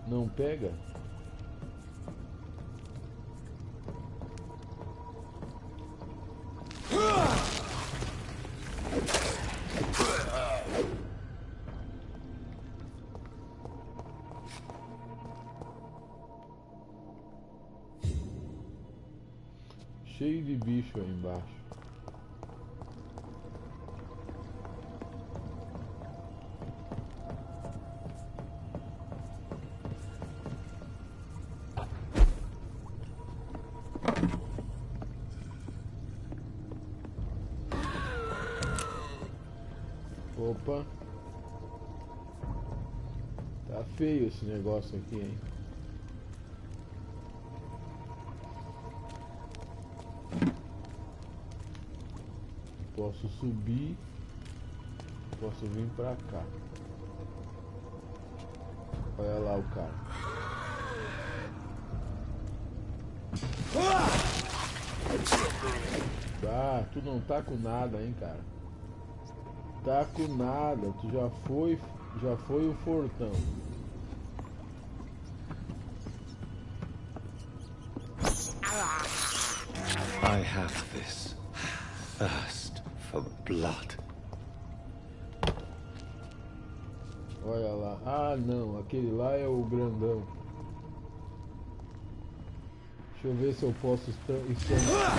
Não pega? Cheio de bicho aí embaixo. Opa. Tá feio esse negócio aqui, hein? Posso subir. Posso vir pra cá. Olha lá o cara. Ah, tu não tá com nada, hein, cara. Tá com nada. Tu já foi o fortão. I have this thirst for blood. Olha lá. Ah, não. Aquele lá é o grandão. Deixa eu ver se eu posso estancar.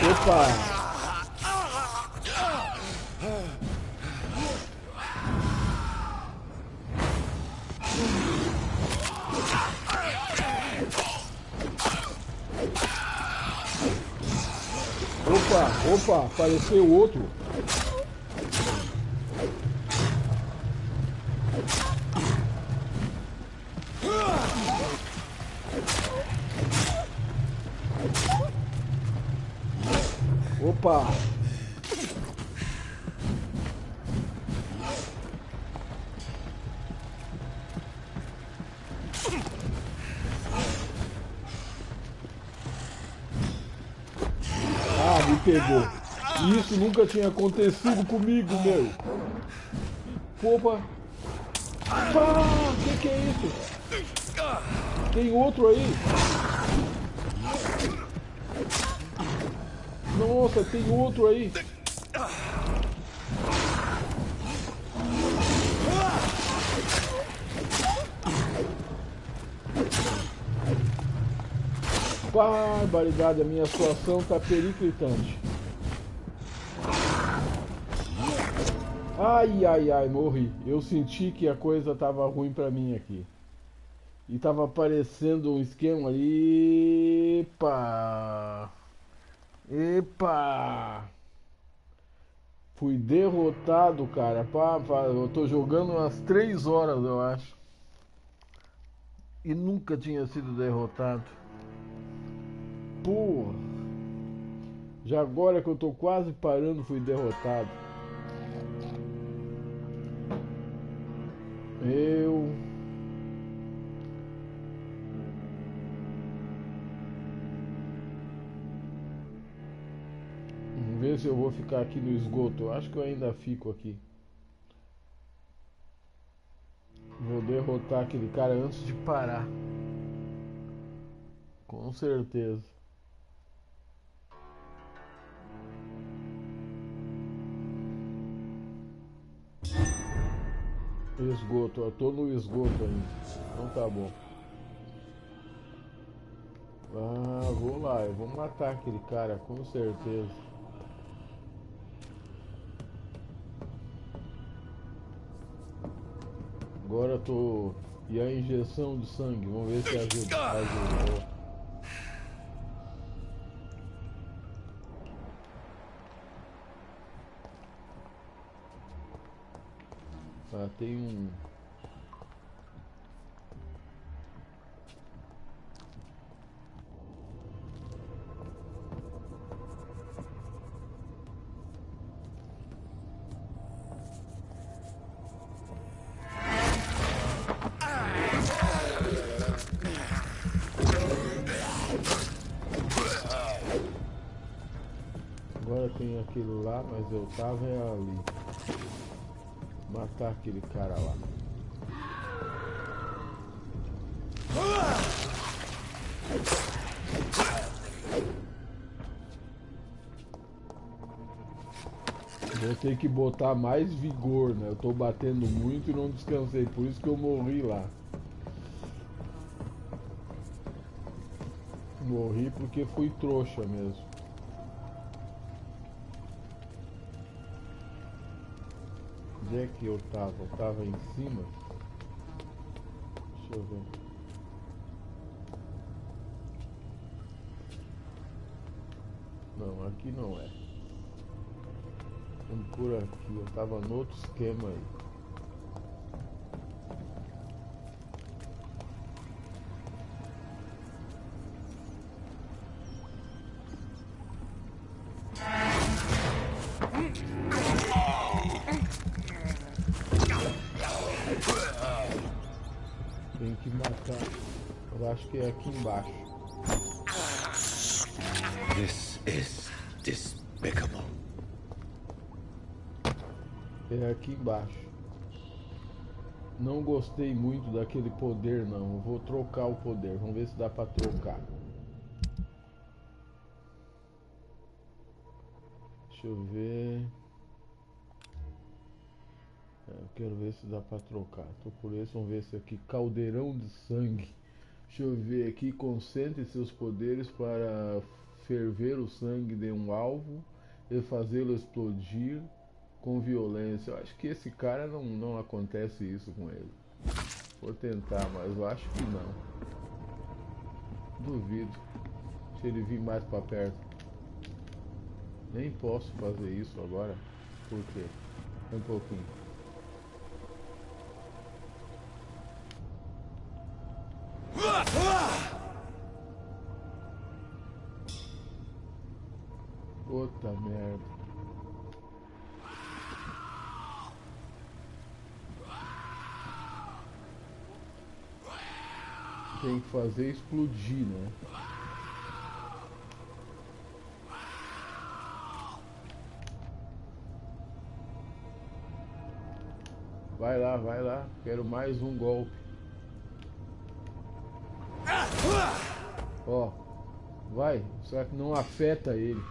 Opa! Opa, apareceu outro. Opa. Ah, me pegou. Isso nunca tinha acontecido comigo, meu. Opa. Ah, que é isso? Tem outro aí. Nossa, tem outro aí. Barbaridade, a minha situação tá periclitante. Ai, ai, ai, morri. Eu senti que a coisa tava ruim pra mim aqui. E tava aparecendo um esquema ali. Epa! Epa! Fui derrotado, cara. Eu tô jogando umas 3 horas, eu acho. E nunca tinha sido derrotado. Porra! Já agora que eu tô quase parando, fui derrotado. Vamos ver se eu vou ficar aqui no esgoto. Eu acho que eu ainda fico aqui. Vou derrotar aquele cara antes de parar. Com certeza. Esgoto, eu tô no esgoto ainda. Então tá bom. Ah, vou lá, eu vou matar aquele cara, com certeza. Agora eu tô E a injeção de sangue, vamos ver se ajuda. Ajudou. Ah, tem um... Agora tem aquele lá, mas eu tava ali. Matar aquele cara lá. Vou ter que botar mais vigor, né? Eu tô batendo muito e não descansei, por isso que eu morri lá. Morri porque fui trouxa mesmo. Onde é que eu tava? Eu tava em cima? Deixa eu ver. Não, aqui não é. Vamos por aqui. Eu tava no outro esquema aí. Tem que matar. Eu acho que é aqui embaixo. This is despicable. É aqui embaixo. Não gostei muito daquele poder não. Eu vou trocar o poder. Vamos ver se dá pra trocar. Deixa eu ver. Eu quero ver se dá pra trocar. Tô por isso, vamos ver se aqui. Caldeirão de sangue. Deixa eu ver aqui. Concentre seus poderes para ferver o sangue de um alvo e fazê-lo explodir com violência. Eu acho que esse cara não acontece isso com ele. Vou tentar, mas eu acho que não. Duvido. Se ele vir mais pra perto. Nem posso fazer isso agora. Por quê? Um pouquinho. Puta merda. Tem que fazer explodir, né? Vai lá, vai lá. Quero mais um golpe. Ó. Vai. Só que não afeta ele.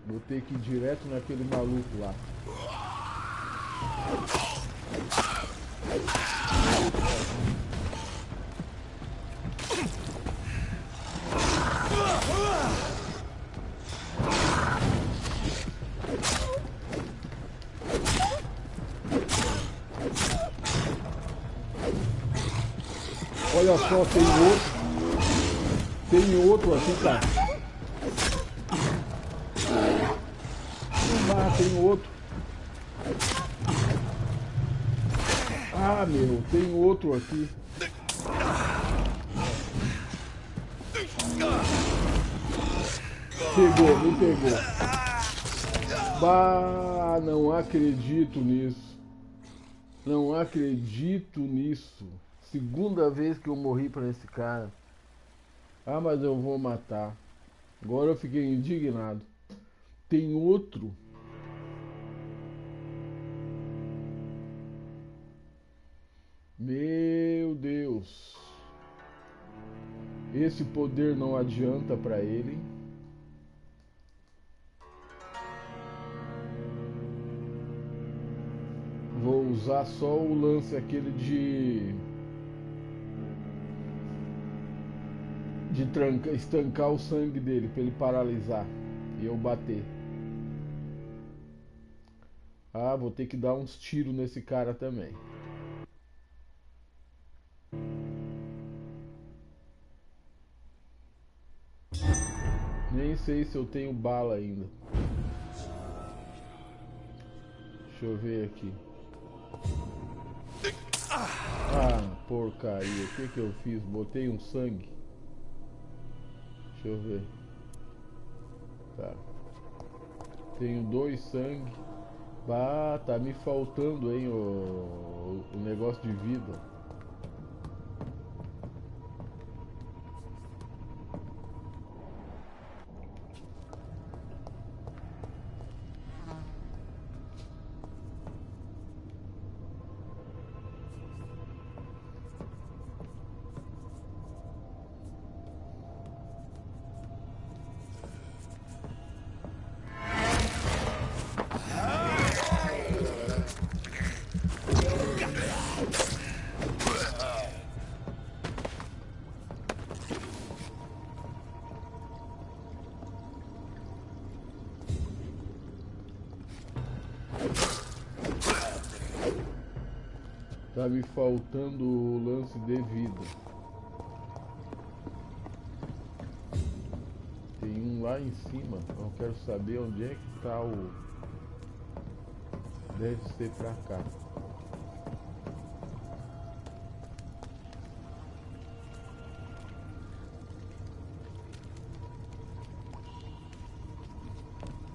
Vou ter que ir direto naquele maluco lá. Olha só, tem outro. Tem outro aqui, cara. Ah, tem outro. Ah, meu, tem outro aqui. Pegou, me pegou. Bah, não acredito nisso. Não acredito nisso. Segunda vez que eu morri pra esse cara. Ah, mas eu vou matar. Agora eu fiquei indignado. Tem outro. Meu Deus. Esse poder não adianta pra ele. Vou usar só o lance aquele de estancar o sangue dele pra ele paralisar e eu bater. Ah, vou ter que dar uns tiros nesse cara também. sei se eu tenho bala ainda. Deixa eu ver aqui. Ah, porcaria. O que eu fiz? Botei um sangue. Deixa eu ver. Tá. Tenho 2 sangue. Ah, tá me faltando, hein, o negócio de vida. Tá me faltando o lance de vida. Tem um lá em cima. Eu quero saber onde é que tá o... Deve ser pra cá.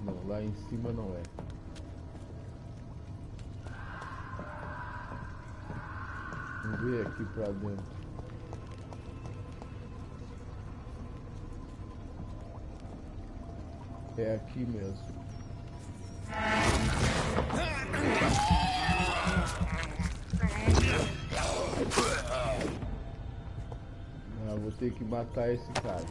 Não, lá em cima não é. Vamos ver aqui pra dentro. É aqui mesmo. Ah, vou ter que matar esse cara.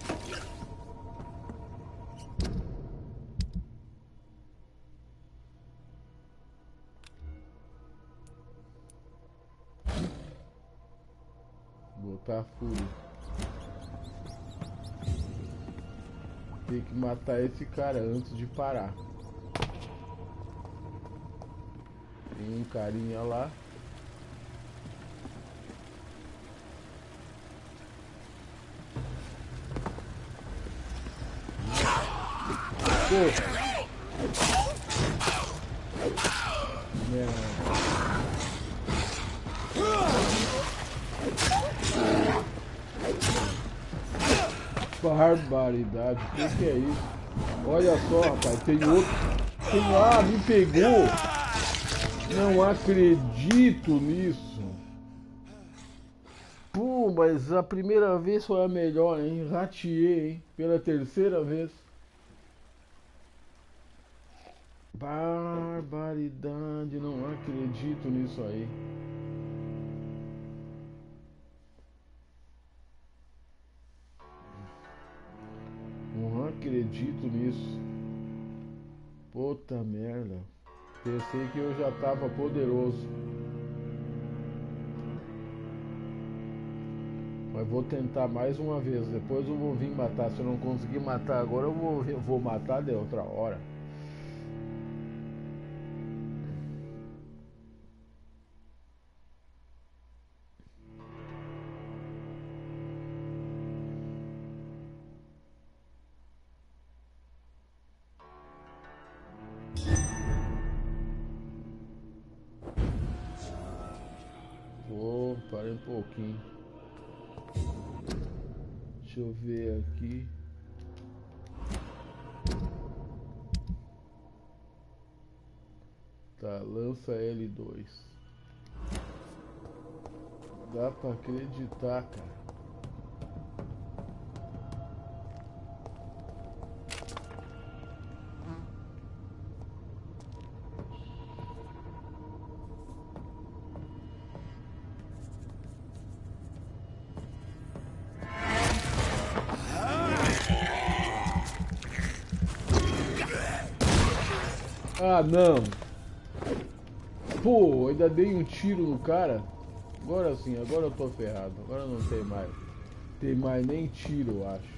Botar fúria. Tem que matar esse cara antes de parar. Tem um carinha lá. Pô. Barbaridade, o que é isso? Olha só, rapaz, tem outro. Ah, me pegou! Não acredito nisso. Pô, mas a primeira vez foi a melhor, hein? Rateei, hein? Pela terceira vez. Barbaridade, não acredito nisso aí. Não acredito nisso. Puta merda. Pensei que eu já tava poderoso. Mas vou tentar mais uma vez. Depois eu vou vir matar. Se eu não conseguir matar agora, eu vou matar de outra hora. Parei um pouquinho. Deixa eu ver aqui. Tá, lança L2. Dá pra acreditar, cara. Ah, não. Pô, ainda dei um tiro no cara. Agora sim, agora eu tô ferrado. Agora não tem mais. Tem mais nem tiro, eu acho.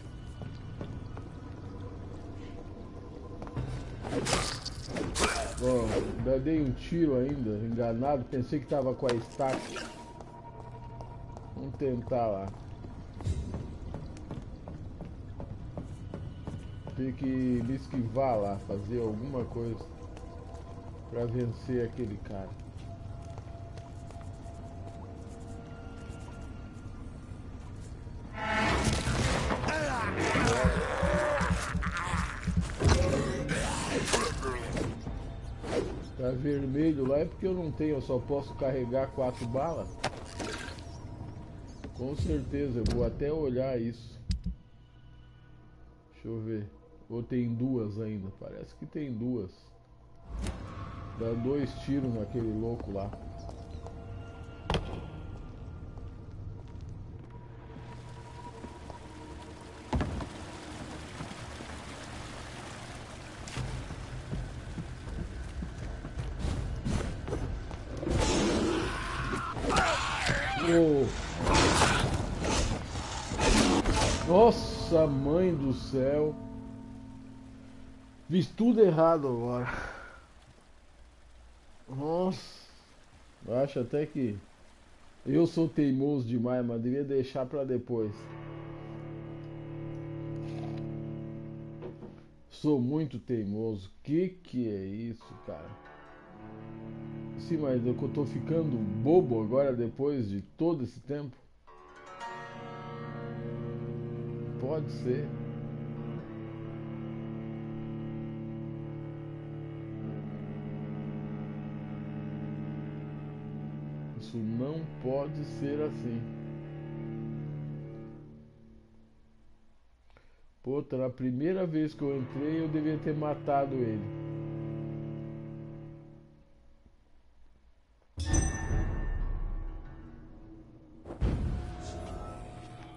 Bom, ainda dei um tiro ainda, enganado. Pensei que tava com a estaca. Vamos tentar lá. ter que me esquivar lá, fazer alguma coisa pra vencer aquele cara. Tá vermelho lá é porque eu não tenho, eu só posso carregar 4 balas. Com certeza, eu vou até olhar isso. Deixa eu ver. Ou tem 2 ainda? Parece que tem 2. Dá 2 tiros naquele louco lá. Oh. Nossa, mãe do céu. Fiz tudo errado agora. Nossa. Eu acho até que eu sou teimoso demais, mas devia deixar pra depois. Sou muito teimoso. Que é isso, cara? Sim, mas eu tô ficando bobo agora depois de todo esse tempo? Pode ser. Isso não pode ser assim. Pô, tá na primeira vez que eu entrei, eu devia ter matado ele.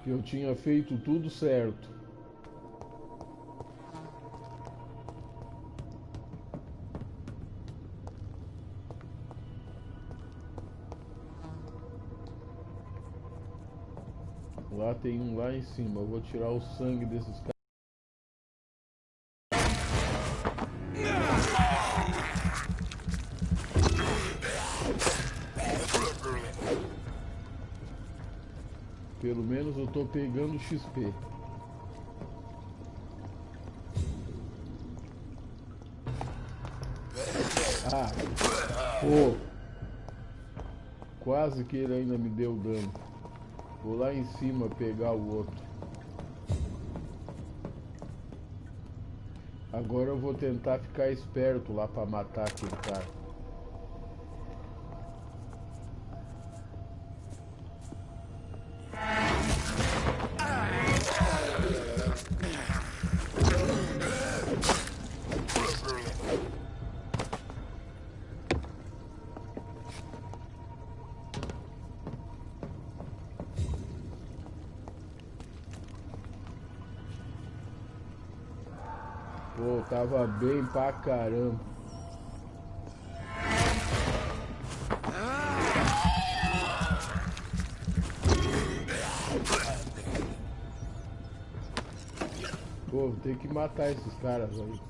Eu tinha feito tudo certo. Lá tem um lá em cima. Eu vou tirar o sangue desses caras. Pelo menos eu tô pegando XP. Ah, pô. Quase que ele ainda me deu dano. Vou lá em cima pegar o outro. Agora eu vou tentar ficar esperto lá pra matar aquele cara. Pô, tava bem pra caramba. Pô, vou ter que matar esses caras aí.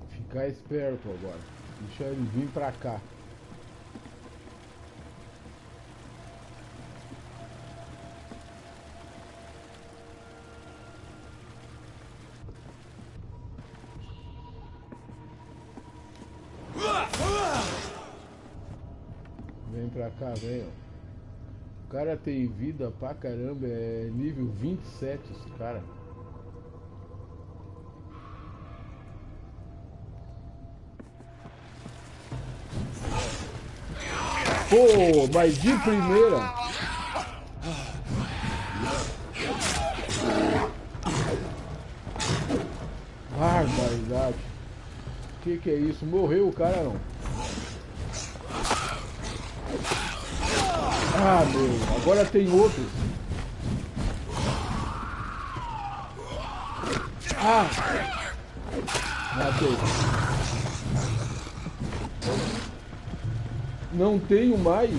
Ficar esperto agora. Deixa ele vir pra cá. Vem pra cá, vem, ó. O cara tem vida pra caramba, é nível 27 esse cara. Pô, mas de primeira. Barbaridade. Que é isso? Morreu o cara não? Ah, meu, agora tem outros. Ah! Matei. Não tenho mais.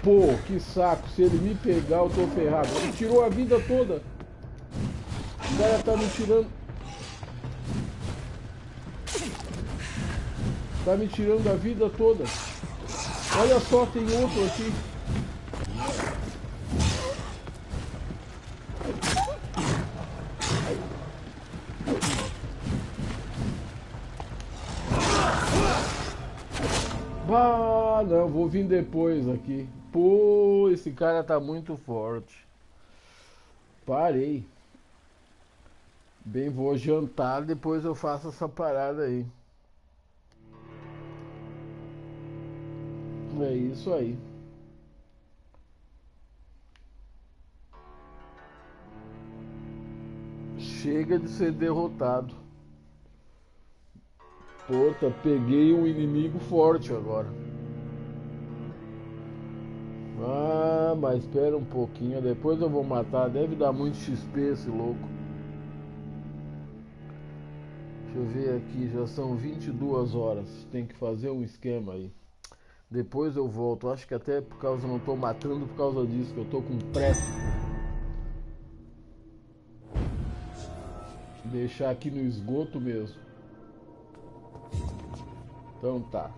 Pô, que saco. Se ele me pegar, eu tô ferrado. Ele tirou a vida toda. O cara tá me tirando. Tá me tirando a vida toda. Olha só, tem outro aqui. Ah, não, vou vir depois aqui. Pô, esse cara tá muito forte. Parei. Bem, vou jantar, depois eu faço essa parada aí. É isso aí. Chega de ser derrotado. Puta, peguei um inimigo forte agora. Ah, mas espera um pouquinho, depois eu vou matar. Deve dar muito XP esse louco. Deixa eu ver aqui, já são 22 horas. Tem que fazer um esquema aí. Depois eu volto. Acho que até por causa, não tô matando por causa disso, que eu tô com pressa. Deixar aqui no esgoto mesmo. Então tá.